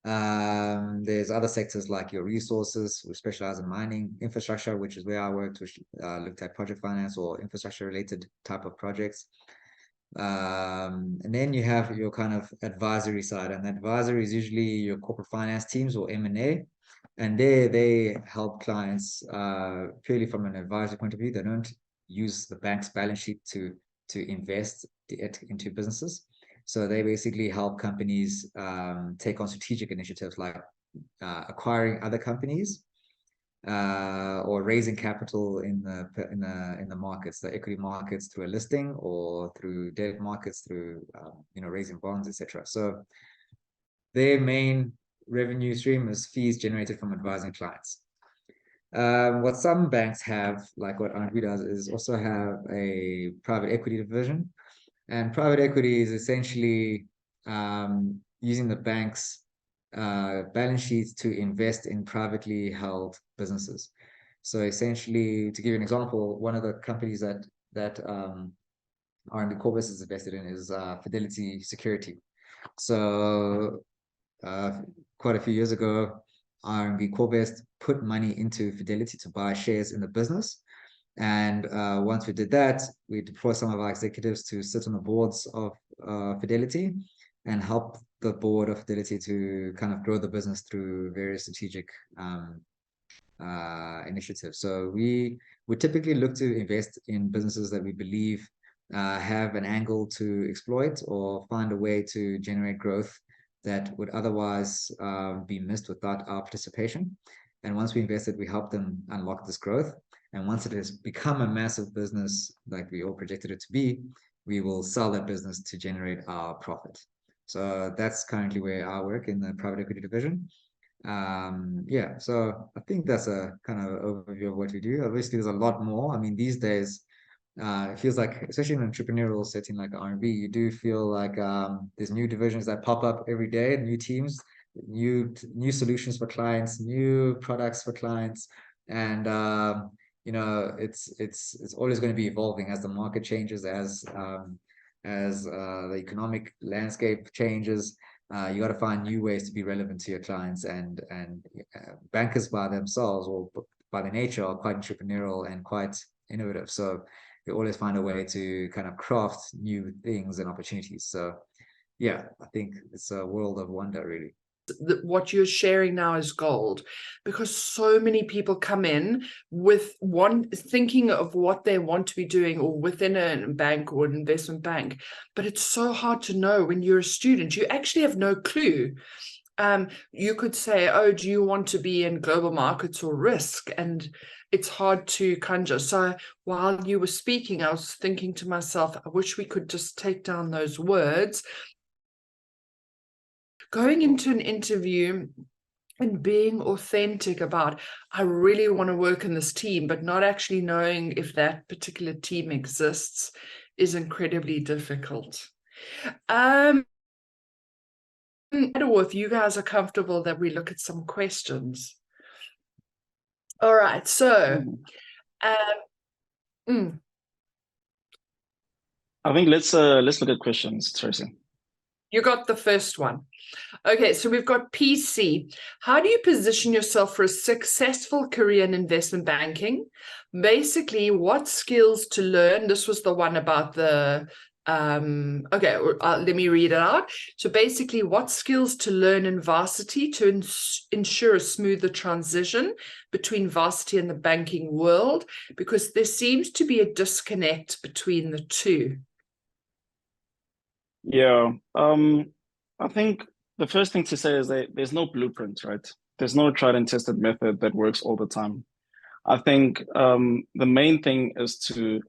Speaker 3: There's other sectors like your resources. We specialize in mining, infrastructure, which is where I worked, which looked at project finance or infrastructure related type of projects. And then you have your kind of advisory side, and advisory is usually your corporate finance teams or M&A, and they help clients purely from an advisory point of view. They don't use the bank's balance sheet to invest into businesses. So they basically help companies take on strategic initiatives like acquiring other companies or raising capital in the markets, the equity markets, through a listing or through debt markets, through raising bonds, etc. So their main revenue stream is fees generated from advising clients. What some banks have, like what RMB does, is also have a private equity division. And private equity is essentially using the bank's balance sheets to invest in privately held businesses. So essentially, to give you an example, one of the companies that RMB Corpus is invested in is Fidelity Security. So quite a few years ago, RMB Corpus put money into Fidelity to buy shares in the business. And once we did that, we deployed some of our executives to sit on the boards of Fidelity and help the board of Fidelity to kind of grow the business through various strategic initiatives. So we would typically look to invest in businesses that we believe have an angle to exploit or find a way to generate growth that would otherwise be missed without our participation. And once we invested, we help them unlock this growth. And once it has become a massive business, like we all projected it to be, we will sell that business to generate our profit. So that's currently where I work in the private equity division. Yeah, so I think that's a kind of overview of what we do. Obviously, there's a lot more. I mean, these days, it feels like, especially in an entrepreneurial setting like RMB, you do feel like there's new divisions that pop up every day, new teams, new solutions for clients, new products for clients, and you know, it's always going to be evolving as the market changes, as the economic landscape changes. You got to find new ways to be relevant to your clients, and bankers by themselves or by their nature are quite entrepreneurial and quite innovative. So you always find a way to kind of craft new things and opportunities. So yeah, I think it's a world of wonder, really.
Speaker 2: What you're sharing now is gold, because so many people come in with thinking of what they want to be doing or within a bank or an investment bank, but it's so hard to know when you're a student. You actually have no clue. You could say, oh, do you want to be in global markets or risk? And it's hard to conjure. So while you were speaking, I was thinking to myself, I wish we could just take down those words. Going into an interview and being authentic about, I really want to work in this team, but not actually knowing if that particular team exists is incredibly difficult. If you guys are comfortable that we look at some questions. All right, so
Speaker 4: I think let's look at questions, Tracey.
Speaker 2: You got the first one. Okay, so we've got PC. How do you position yourself for a successful career in investment banking? Basically, what skills to learn? This was the one about the, okay, let me read it out. So basically, what skills to learn in varsity to ensure a smoother transition between varsity and the banking world? Because there seems to be a disconnect between the two.
Speaker 4: Yeah, I think the first thing to say is that there's no blueprint, right? There's no tried and tested method that works all the time. I think the main thing is to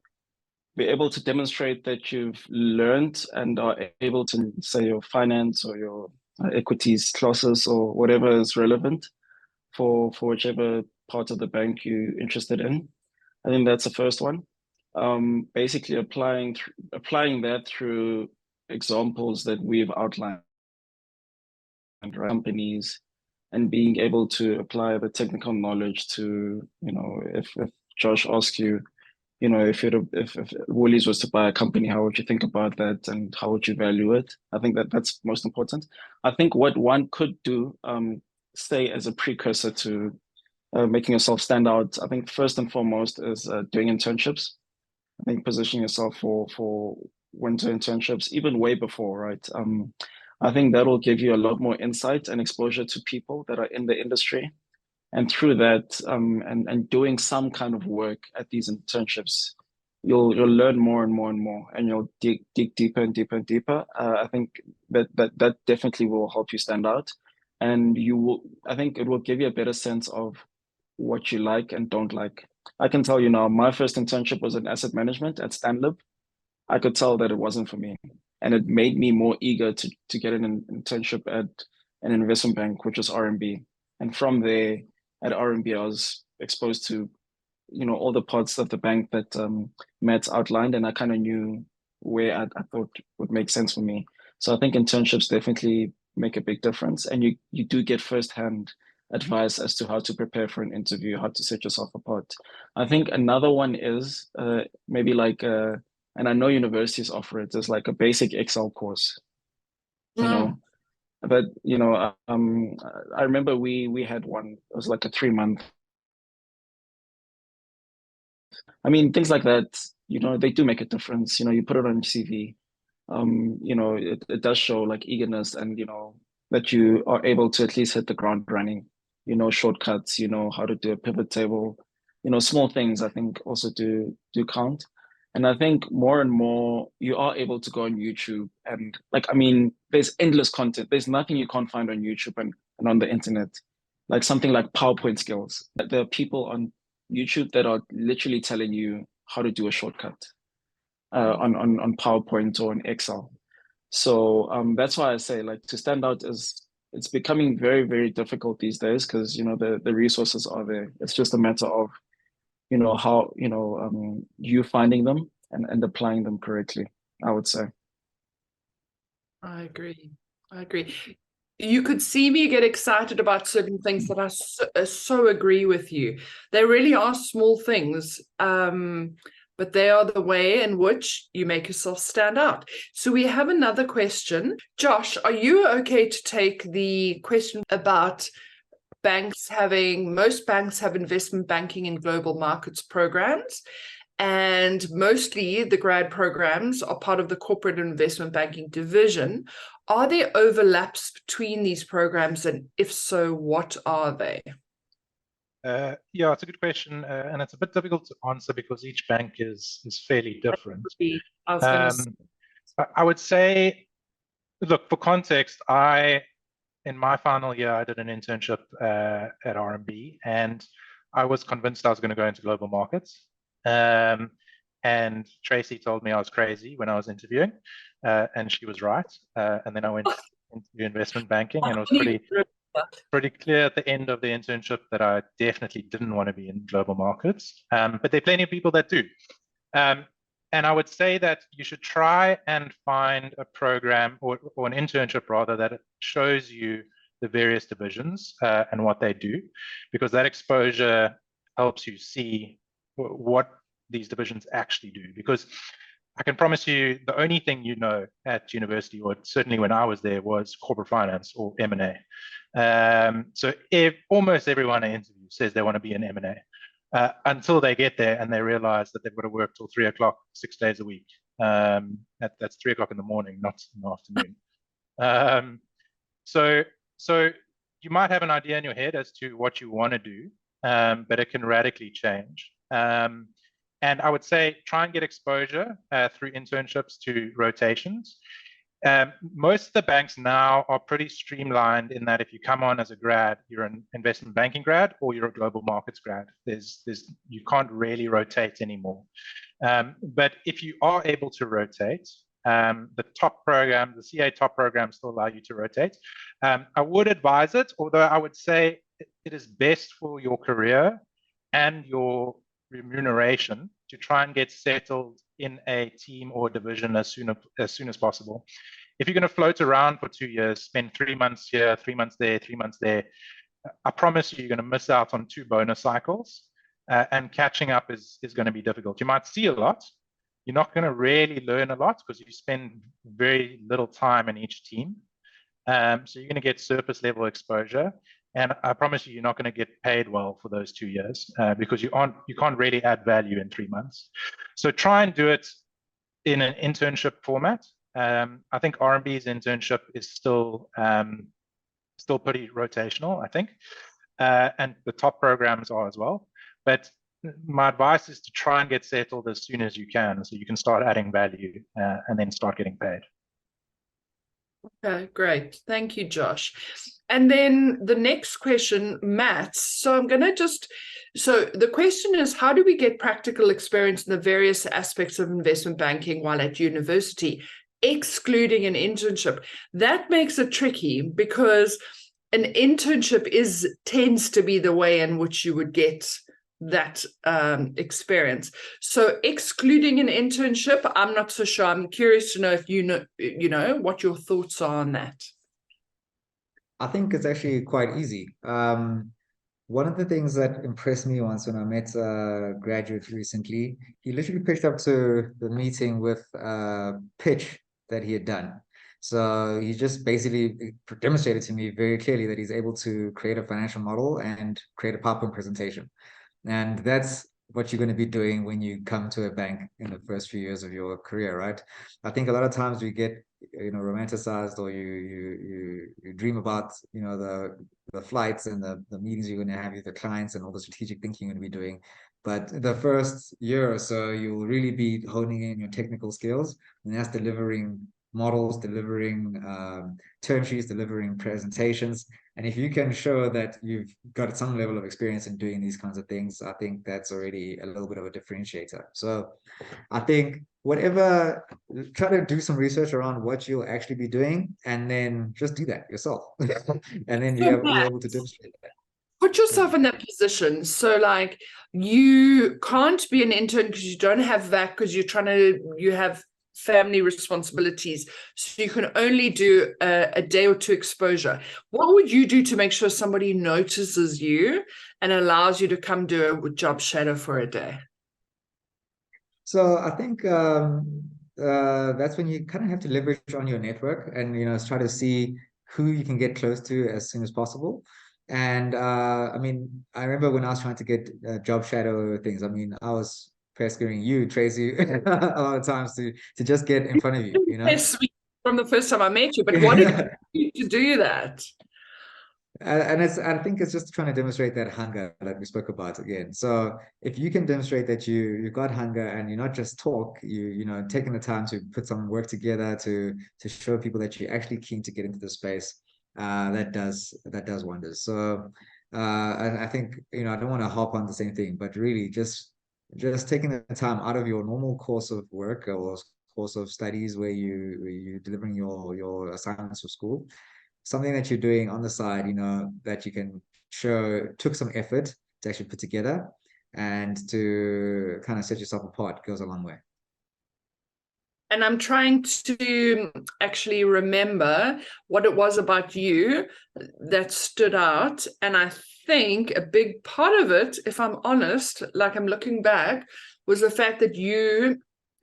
Speaker 4: be able to demonstrate that you've learned and are able to say your finance or your equities classes or whatever is relevant for whichever part of the bank you're interested in. I think that's the first one. Basically applying that through examples that we've outlined, right? Companies, and being able to apply the technical knowledge to, you know, if Josh asks you, you know, if Woolies was to buy a company, how would you think about that and how would you value it? I think that's most important. I think what one could do, say as a precursor to making yourself stand out, I think first and foremost is doing internships. I think positioning yourself for winter internships, even way before, right? I think that'll give you a lot more insight and exposure to people that are in the industry. And through that, and doing some kind of work at these internships, you'll learn more and more and more, and you'll dig deeper and deeper and deeper. I think that definitely will help you stand out, and I think it will give you a better sense of what you like and don't like. I can tell you now, my first internship was in asset management at Stanlib. I could tell that it wasn't for me, and it made me more eager to get an internship at an investment bank, which was RMB. And from there, at RMB, I was exposed to, all the parts of the bank that Matt outlined, and I kind of knew where I thought would make sense for me. So I think internships definitely make a big difference, and you do get firsthand advice as to how to prepare for an interview, how to set yourself apart. I think another one is maybe like, and I know universities offer it, there's like a basic Excel course, but I remember we had one, it was like a 3-month. I mean, things like that, they do make a difference. You put it on your CV. It does show like eagerness and, that you are able to at least hit the ground running, shortcuts, how to do a pivot table, small things I think also do count. And I think more and more you are able to go on YouTube and there's endless content. There's nothing you can't find on YouTube and on the internet, like something like PowerPoint skills. There are people on YouTube that are literally telling you how to do a shortcut on PowerPoint or on Excel. So that's why I say like to stand out it's becoming very, very difficult these days because the resources are there. It's just a matter of how you finding them and applying them correctly, I would say.
Speaker 2: I agree. You could see me get excited about certain things that I so agree with you. They really are small things, but they are the way in which you make yourself stand out. So we have another question. Josh, are you okay to take the question about most banks have investment banking and global markets programs, and mostly the grad programs are part of the corporate investment banking division. Are there overlaps between these programs, and if so, what are they?
Speaker 5: Yeah, it's a good question, and it's a bit difficult to answer because each bank is fairly different. I would say, look, for context, in my final year, I did an internship at RMB, and I was convinced I was going to go into global markets. And Tracey told me I was crazy when I was interviewing, and she was right. And then I went into investment banking, and it was pretty clear at the end of the internship that I definitely didn't want to be in global markets. But there are plenty of people that do. And I would say that you should try and find a program or an internship rather that shows you the various divisions and what they do, because that exposure helps you see what these divisions actually do. Because I can promise you the only thing at university, or certainly when I was there, was corporate finance or M&A. So almost everyone I interview says they want to be in M&A. Until they get there and they realize that they've got to work till 3 o'clock, 6 days a week. That's 3 o'clock in the morning, not in the afternoon. So you might have an idea in your head as to what you want to do, but it can radically change. And I would say try and get exposure through internships to rotations. Most of the banks now are pretty streamlined in that if you come on as a grad, you're an investment banking grad or you're a global markets grad. You can't really rotate anymore. But if you are able to rotate, the top program, the CA top programs still allow you to rotate. I would advise it, although I would say it is best for your career and your remuneration to try and get settled in a team or division as soon as possible. If you're going to float around for 2 years, spend 3 months here, 3 months there, 3 months there, I promise you're going to miss out on 2 bonus cycles, and catching up is going to be difficult. You might see a lot. You're not going to really learn a lot because you spend very little time in each team. So you're going to get surface level exposure. And I promise you're not going to get paid well for those 2 years because you can't really add value in 3 months. So try and do it in an internship format. I think RMB's internship is still pretty rotational, I think, and the top programs are as well. But my advice is to try and get settled as soon as you can, so you can start adding value and then start getting paid.
Speaker 2: Okay, great. Thank you, Josh. And then the next question, Matt. So the question is, how do we get practical experience in the various aspects of investment banking while at university? excluding an internship. That makes it tricky because an internship tends to be the way in which you would get that experience. So excluding an internship, I'm not so sure. I'm curious to know if you know what your thoughts are on that.
Speaker 3: I think it's actually quite easy. One of the things that impressed me once when I met a graduate recently, he literally picked up to the meeting with a pitch that he had done. So he just basically demonstrated to me very clearly that he's able to create a financial model and create a PowerPoint presentation. And that's what you're going to be doing when you come to a bank in the first few years of your career, right? I think a lot of times we get, romanticized, or you dream about, the flights and the meetings you're going to have with the clients and all the strategic thinking you're going to be doing. But the first year or so, you'll really be honing in your technical skills, and that's delivering models, delivering term sheets, delivering presentations. And if you can show that you've got some level of experience in doing these kinds of things, I think that's already a little bit of a differentiator. So I think try to do some research around what you'll actually be doing, and then just do that yourself. And then you're able to demonstrate that.
Speaker 2: Put yourself in that position. So like, you can't be an intern because you don't have that, because you have family responsibilities, so you can only do a day or two exposure. What would you do to make sure somebody notices you and allows you to come do a job shadow for a day?
Speaker 3: So I think that's when you kind of have to leverage on your network and try to see who you can get close to as soon as possible. And I mean, I remember when I was trying to get job shadow things, I mean, I was pestering you, Tracey, a lot of times to just get in front of you,
Speaker 2: Yes, from the first time I met you, but what did you do to do that?
Speaker 3: And I think it's just trying to demonstrate that hunger that we spoke about again. So if you can demonstrate that you've got hunger and you're not just talk, taking the time to put some work together to show people that you're actually keen to get into the space, that does wonders. So I think I don't want to hop on the same thing, but really just taking the time out of your normal course of work or course of studies where you're delivering your assignments for school, something that you're doing on the side, that you can show took some effort to actually put together, and to kind of set yourself apart goes a long way.
Speaker 2: And I'm trying to actually remember what it was about you that stood out. And I think a big part of it, if I'm honest, like I'm looking back, was the fact that you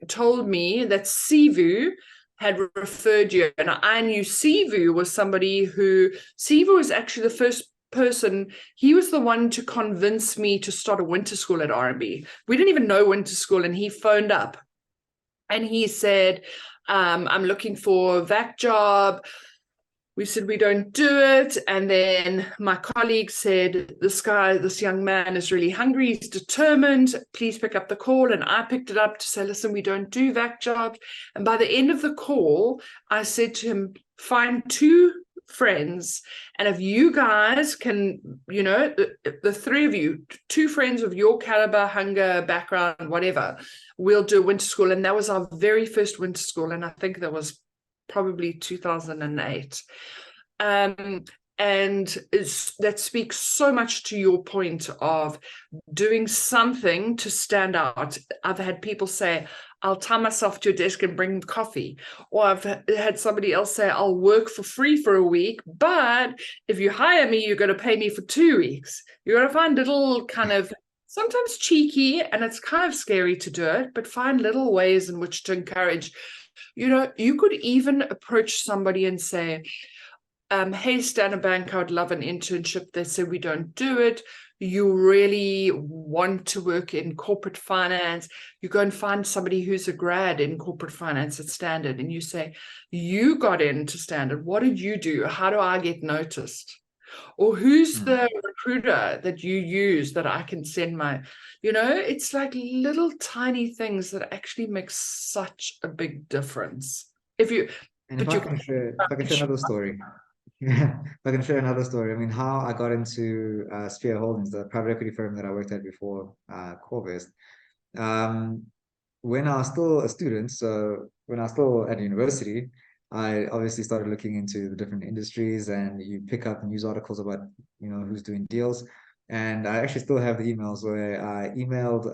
Speaker 2: told me that Sivu had referred you. And I knew Sivu was Sivu was actually the first person. He was the one to convince me to start a winter school at RMB. We didn't even know winter school, and he phoned up and he said, I'm looking for a VAC job. We said, we don't do it. And then my colleague said, this young man is really hungry. He's determined. Please pick up the call. And I picked it up to say, listen, we don't do VAC jobs. And by the end of the call, I said to him, find 2 friends. And if you guys can, the 3 of you, 2 friends of your caliber, hunger, background, whatever, we'll do a winter school. And that was our very first winter school. And I think that was probably 2008. And that speaks so much to your point of doing something to stand out. I've had people say, I'll tie myself to your desk and bring coffee. Or I've had somebody else say, I'll work for free for a week, but if you hire me, you're going to pay me for 2 weeks. You're going to find little kind of, sometimes cheeky, and it's kind of scary to do it, but find little ways in which to encourage. You could even approach somebody and say, hey, Standard Bank, I'd love an internship. They say we don't do it. You really want to work in corporate finance. You go and find somebody who's a grad in corporate finance at Standard, and you say, you got into Standard. What did you do? How do I get noticed? Or who's the recruiter that you use that I can send my, it's like little tiny things that actually make such a big difference. If I
Speaker 3: can share another story. Yeah, I can share another story. I mean, how I got into Sphere Holdings, the private equity firm that I worked at before Corvest. when I was still a student, so when I was still at university, I obviously started looking into the different industries, and you pick up news articles about, who's doing deals. And I actually still have the emails where I emailed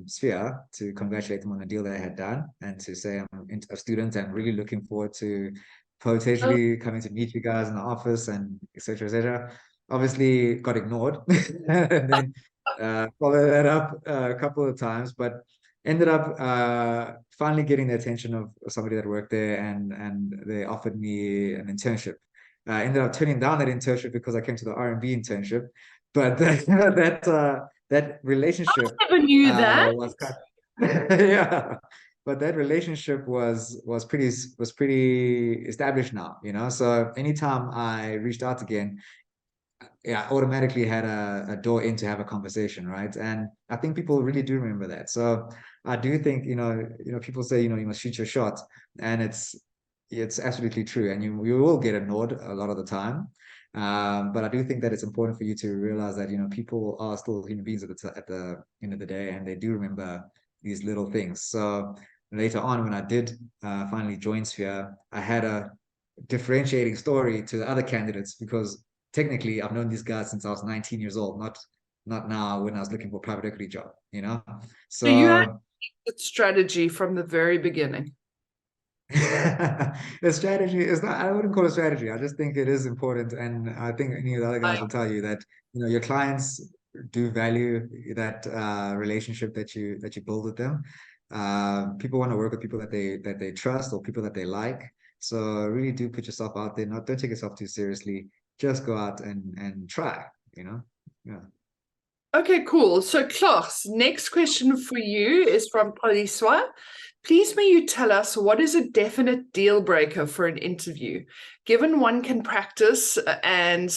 Speaker 3: Sphere to congratulate them on the deal that I had done, and to say I'm a student and really looking forward to potentially coming to meet you guys in the office, and et cetera, et cetera. Obviously got ignored. And then followed that up a couple of times, but ended up finally getting the attention of somebody that worked there, and they offered me an internship. I ended up turning down that internship because I came to the R&B internship, but that relationship
Speaker 2: I never knew that.
Speaker 3: was kind yeah, but that relationship was pretty established now, So anytime I reached out again, yeah, automatically had a door in to have a conversation, right? And I think people really do remember that. So I do think, people say, you must shoot your shot, and it's absolutely true. And you will get ignored a lot of the time. But I do think that it's important for you to realize that, people are still human beings at the end of the day, and they do remember these little things. So later on, when I did finally join Sphere, I had a differentiating story to the other candidates, because technically I've known these guys since I was 19 years old, not now when I was looking for a private equity job,
Speaker 2: So you had
Speaker 3: So
Speaker 2: a strategy from the very beginning.
Speaker 3: the strategy is not, I wouldn't call it strategy. I just think it is important. And I think any of the other guys will tell you that, your clients do value that relationship that you build with them. People want to work with people that they trust, or people that they like. So really do put yourself out there. Don't take yourself too seriously. Just go out and try, Yeah.
Speaker 2: Okay, cool. So Klaas, next question for you is from Poliswa. Please may you tell us, what is a definite deal breaker for an interview? Given one can practice and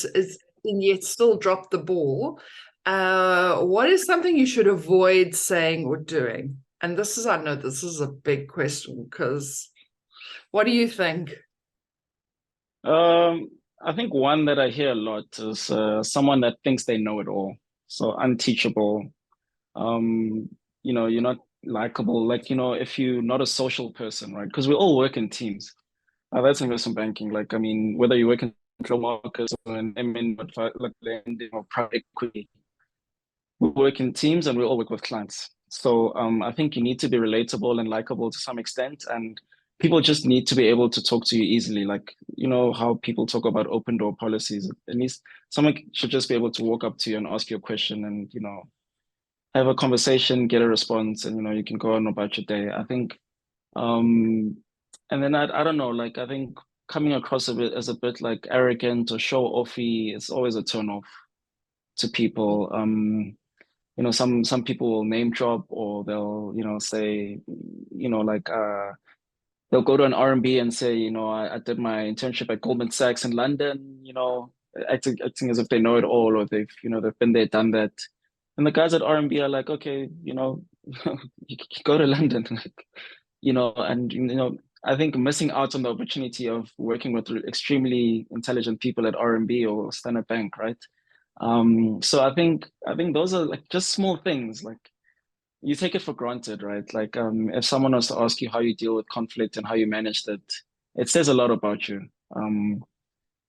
Speaker 2: yet still drop the ball, what is something you should avoid saying or doing? And I know this is a big question, because what do you think?
Speaker 4: I think one that I hear a lot is someone that thinks they know it all. So unteachable. You're not likable. Like, if you're not a social person, right? Because we all work in teams. That's investment banking. Like, I mean, whether you work in capital markets or in M&A, like lending or private equity, we work in teams and we all work with clients. So I think you need to be relatable and likable to some extent, and people just need to be able to talk to you easily. Like, how people talk about open door policies. At least someone should just be able to walk up to you and ask you a question, and have a conversation, get a response, and you can go on about your day. I think, and then I don't know, like, I think coming across as a bit like arrogant or show offy is always a turn off to people. Some people will name drop, or they'll say, like they'll go to an R&B and say, I did my internship at Goldman Sachs in London, acting as if they know it all, or they've been there, done that. And the guys at R&B are like, okay, you go to London, and I think missing out on the opportunity of working with extremely intelligent people at R&B or Standard Bank, right? So I think those are like just small things. Like, you take it for granted, right? Like, if someone was to ask you how you deal with conflict and how you manage that, it says a lot about you.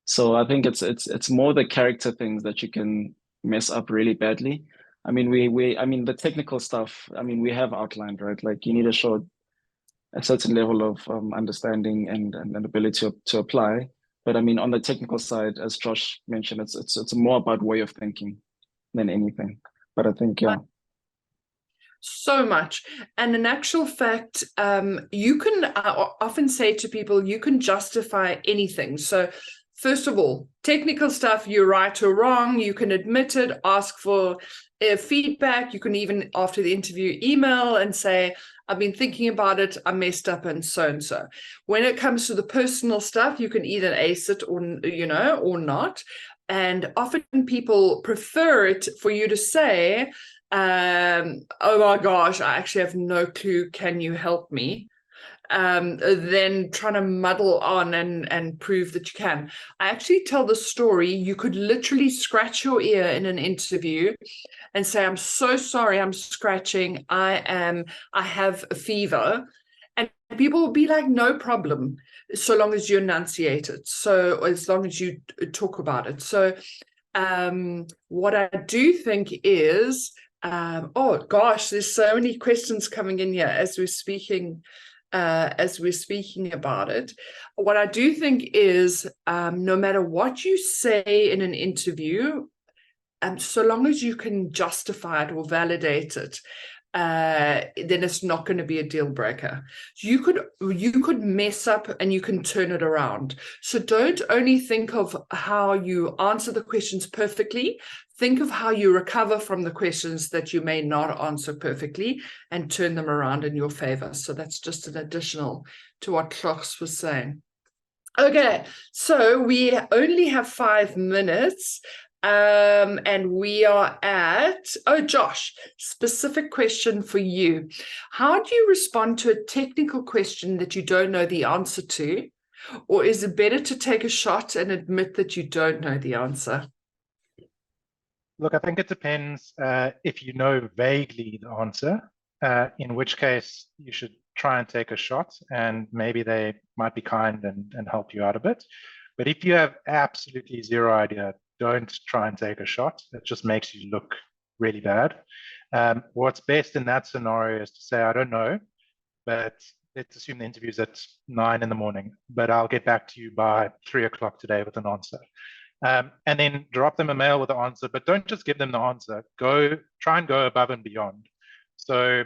Speaker 4: So I think it's more the character things that you can mess up really badly. I mean, the technical stuff, I mean, we have outlined, right? Like, you need to show a certain level of understanding and ability to apply. But I mean, on the technical side, as Josh mentioned, it's more about way of thinking than anything. But I think, yeah.
Speaker 2: So much. And in actual fact, you can often say to people, you can justify anything. So first of all, technical stuff, you're right or wrong, you can admit it, ask for feedback. You can even, after the interview, email and say, I've been thinking about it, I messed up, and so. When it comes to the personal stuff, you can either ace it or not. And often people prefer it for you to say, oh my gosh, I actually have no clue, can you help me? than trying to muddle on and prove that you can. I actually tell the story. You could literally scratch your ear in an interview and say, I'm so sorry, I'm scratching. I have a fever. And people will be like, no problem, so long as you enunciate it. So as long as you talk about it. So what I do think is, oh gosh, there's so many questions coming in here as we're speaking about it. What I do think is, no matter what you say in an interview, so long as you can justify it or validate it, then it's not going to be a deal breaker. You could mess up and you can turn it around. So don't only think of how you answer the questions perfectly. Think of how you recover from the questions that you may not answer perfectly and turn them around in your favor. So that's just an additional to what Klaus was saying. Okay, so we only have 5 minutes. And we are at, oh, Josh, specific question for you. How do you respond to a technical question that you don't know the answer to? Or is it better to take a shot and admit that you don't know the answer?
Speaker 5: Look, I think it depends if you know vaguely the answer, in which case you should try and take a shot and maybe they might be kind and help you out a bit. But if you have absolutely zero idea, don't try and take a shot. It just makes you look really bad. What's best in that scenario is to say, I don't know, but let's assume the interview's at 9 in the morning, but I'll get back to you by 3 o'clock today with an answer. And then drop them a mail with the answer, but don't just give them the answer. Try and go above and beyond. So,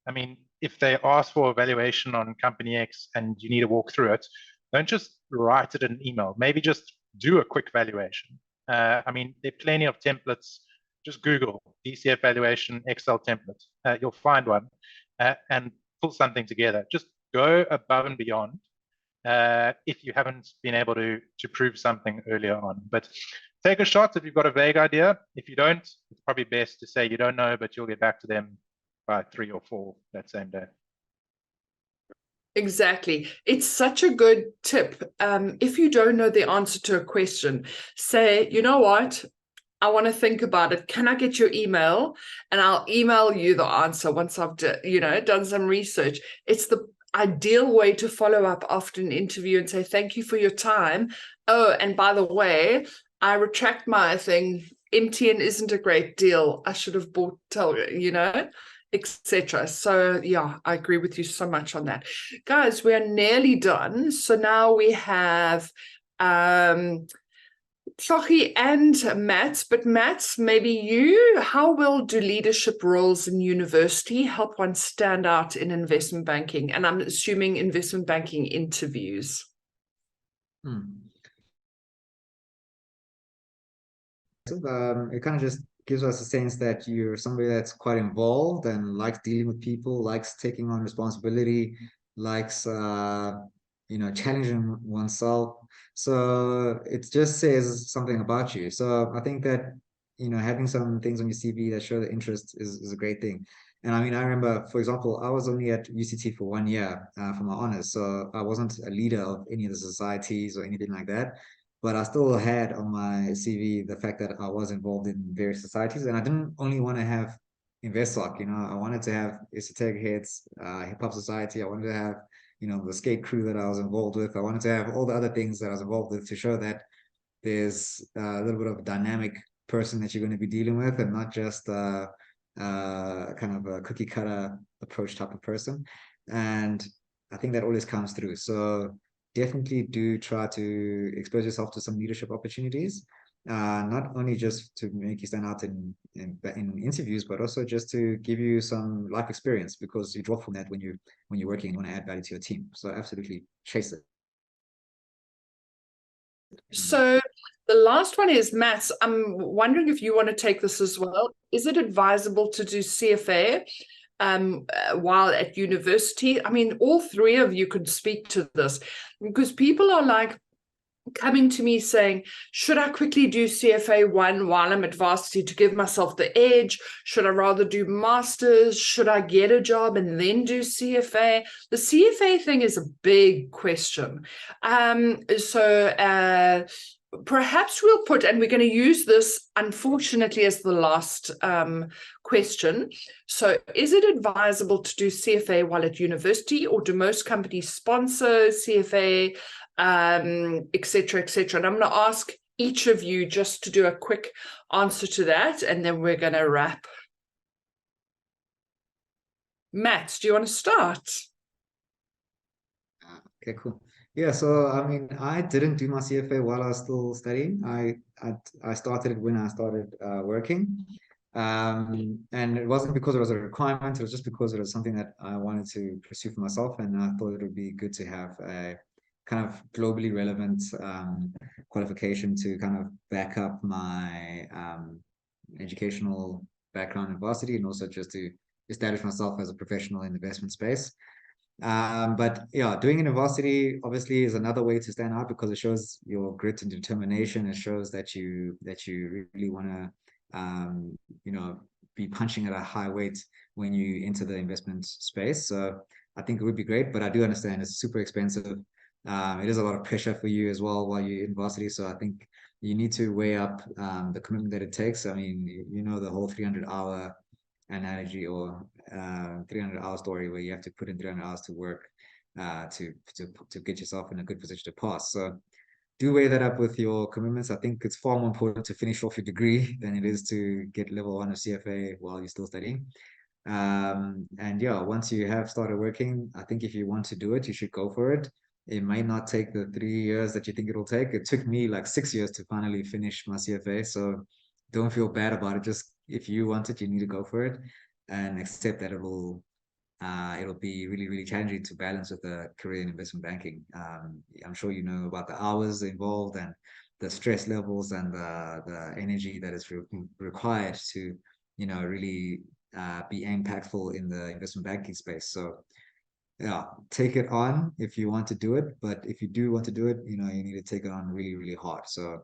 Speaker 5: I mean, if they ask for a valuation on company X and you need to walk through it, don't just write it in an email. Maybe just do a quick valuation. I mean, there are plenty of templates. Just Google DCF valuation Excel template. You'll find one and pull something together. Just go above and beyond if you haven't been able to prove something earlier on. But take a shot if you've got a vague idea. If you don't, it's probably best to say you don't know, but you'll get back to them by 3 or 4 that same day.
Speaker 2: Exactly. It's such a good tip. If you don't know the answer to a question, say, you know what? I want to think about it. Can I get your email? And I'll email you the answer once I've done some research. It's the ideal way to follow up after an interview and say, thank you for your time. Oh, and by the way, I retract my thing. MTN isn't a great deal. I should have bought Thlogi, etc. So yeah, I agree with you so much on that. Guys, we are nearly done. So now we have Thlogi and Mats, but Mats, maybe you, how well do leadership roles in university help one stand out in investment banking? And I'm assuming investment banking interviews.
Speaker 3: It kind of just gives us a sense that you're somebody that's quite involved and likes dealing with people, likes taking on responsibility, likes challenging oneself. So it just says something about you. So I think that having some things on your CV that show the interest is a great thing. And I mean, I remember, for example, I was only at UCT for 1 year for my honors, so I wasn't a leader of any of the societies or anything like that. But I still had on my CV the fact that I was involved in various societies, and I didn't only want to have InvestSoc. I wanted to have Esoteric Heads, Hip Hop Society. I wanted to have, the skate crew that I was involved with. I wanted to have all the other things that I was involved with to show that there's a little bit of a dynamic person that you're going to be dealing with, and not just kind of a cookie cutter approach type of person. And I think that always comes through. So definitely do try to expose yourself to some leadership opportunities, not only just to make you stand out in interviews, but also just to give you some life experience, because you draw from that when you're working and want to add value to your team. So absolutely chase it.
Speaker 2: So the last one is, Mats, I'm wondering if you want to take this as well. Is it advisable to do CFA while at university? I mean, all three of you could speak to this, because people are like, coming to me saying, should I quickly do CFA 1 while I'm at varsity to give myself the edge? Should I rather do masters? Should I get a job and then do CFA? The CFA thing is a big question. Perhaps we'll put, and we're going to use this, unfortunately, as the last question. So is it advisable to do CFA while at university, or do most companies sponsor CFA, et cetera, et cetera? And I'm going to ask each of you just to do a quick answer to that, and then we're going to wrap. Matt, do you want to start?
Speaker 3: Okay, cool. Yeah, so I mean, I didn't do my CFA while I was still studying. I started it when I started working, and it wasn't because it was a requirement. It was just because it was something that I wanted to pursue for myself, and I thought it would be good to have a kind of globally relevant qualification to kind of back up my educational background in varsity, and also just to establish myself as a professional in the investment space. But yeah, doing university obviously is another way to stand out because it shows your grit and determination. It shows that you really want to be punching at a high weight when you enter the investment space. So I think it would be great, but I do understand it's super expensive. It is a lot of pressure for you as well while you're in varsity. So I think you need to weigh up the commitment that it takes. I mean, the whole 300-hour analogy or 300-hour story where you have to put in 300 hours to work to get yourself in a good position to pass. So do weigh that up with your commitments. I think it's far more important to finish off your degree than it is to get level 1 of CFA while you're still studying. And yeah, once you have started working, I think if you want to do it, you should go for it. It might not take the 3 years that you think it'll take. It took me like 6 years to finally finish my CFA. So don't feel bad about it. Just if you want it, you need to go for it and accept that it'll be really, really challenging to balance with the career in investment banking. I'm sure you know about the hours involved and the stress levels and the energy that is required to, really be impactful in the investment banking space. So yeah, take it on if you want to do it. But if you do want to do it, you need to take it on really, really hard. So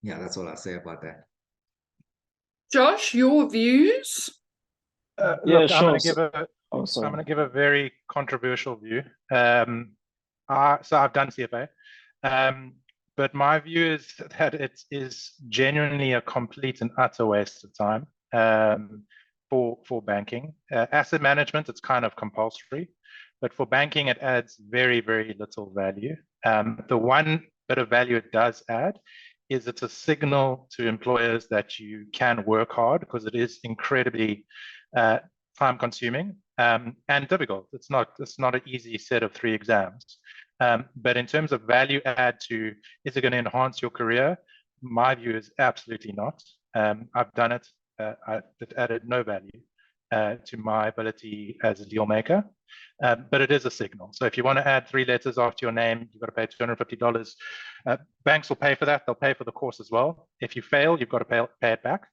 Speaker 3: yeah, that's all I'll say about that.
Speaker 2: Josh, your views?
Speaker 4: Yeah,
Speaker 5: Look,
Speaker 4: sure.
Speaker 5: I'm going to give
Speaker 4: sorry.
Speaker 5: I'm going to give a very controversial view. So I've done CFA, but my view is that it is genuinely a complete and utter waste of time for banking. Asset management, it's kind of compulsory, but for banking, it adds very, very little value. The one bit of value it does add is it's a signal to employers that you can work hard, because it is incredibly time consuming and difficult. It's not an easy set of 3 exams. But in terms of value add to, is it going to enhance your career? My view is absolutely not. I've done it. It added no value to my ability as a deal maker. But it is a signal. So if you want to add 3 letters after your name, you've got to pay $250. Banks will pay for that. They'll pay for the course as well. If you fail, you've got to pay it back.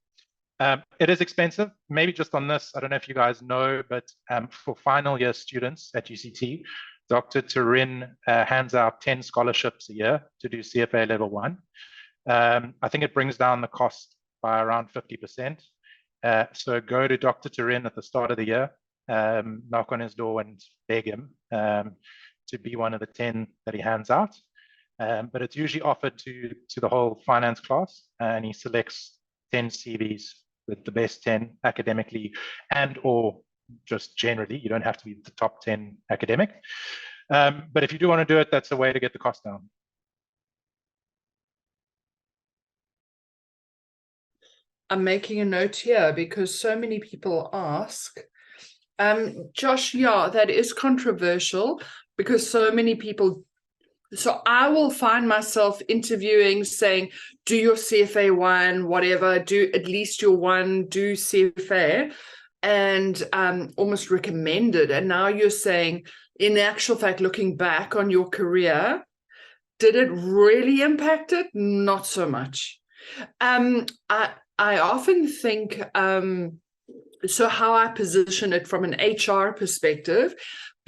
Speaker 5: It is expensive. Maybe just on this, I don't know if you guys know, but for final year students at UCT, Dr. Turin hands out 10 scholarships a year to do CFA level 1. I think it brings down the cost by around 50%. So go to Dr. Turin at the start of the year, knock on his door and beg him to be one of the 10 that he hands out. But it's usually offered to the whole finance class, and he selects 10 CVs with the best 10 academically and or just generally. You don't have to be the top 10 academic. But if you do want to do it, that's a way to get the cost down.
Speaker 2: I'm making a note here because so many people ask. Josh, yeah, that is controversial because so many people. So I will find myself interviewing, saying, do your CFA 1, whatever, do at least your 1, do CFA, and almost recommended. And now you're saying, in actual fact, looking back on your career, did it really impact it? Not so much. I often think, so how I position it from an HR perspective,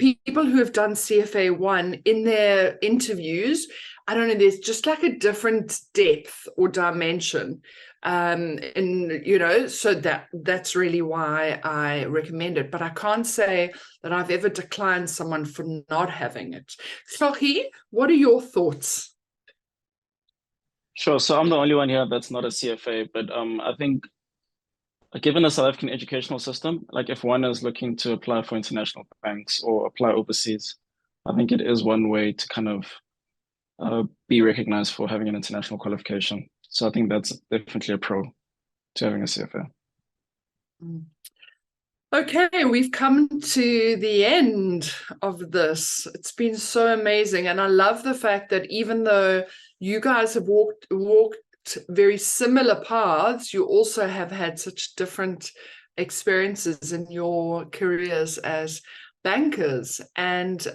Speaker 2: people who have done CFA 1 in their interviews, I don't know, there's just like a different depth or dimension. And, you know, so that's really why I recommend it. But I can't say that I've ever declined someone for not having it. Thlogi, what are your thoughts?
Speaker 4: Sure. So I'm the only one here that's not a CFA, but I think given the South African educational system, like if one is looking to apply for international banks or apply overseas, I think it is one way to kind of be recognized for having an international qualification. So I think that's definitely a pro to having a CFA.
Speaker 2: Okay, we've come to the end of this. It's been so amazing. And I love the fact that even though you guys have walked very similar paths, you also have had such different experiences in your careers as bankers. And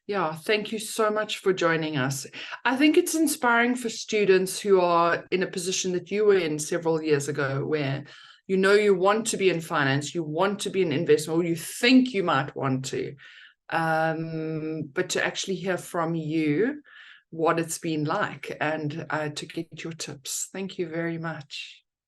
Speaker 2: yeah, thank you so much for joining us. I think it's inspiring for students who are in a position that you were in several years ago, where you know you want to be in finance, you want to be in investment, or you think you might want to, but to actually hear from you what it's been like and to get your tips. Thank you very much.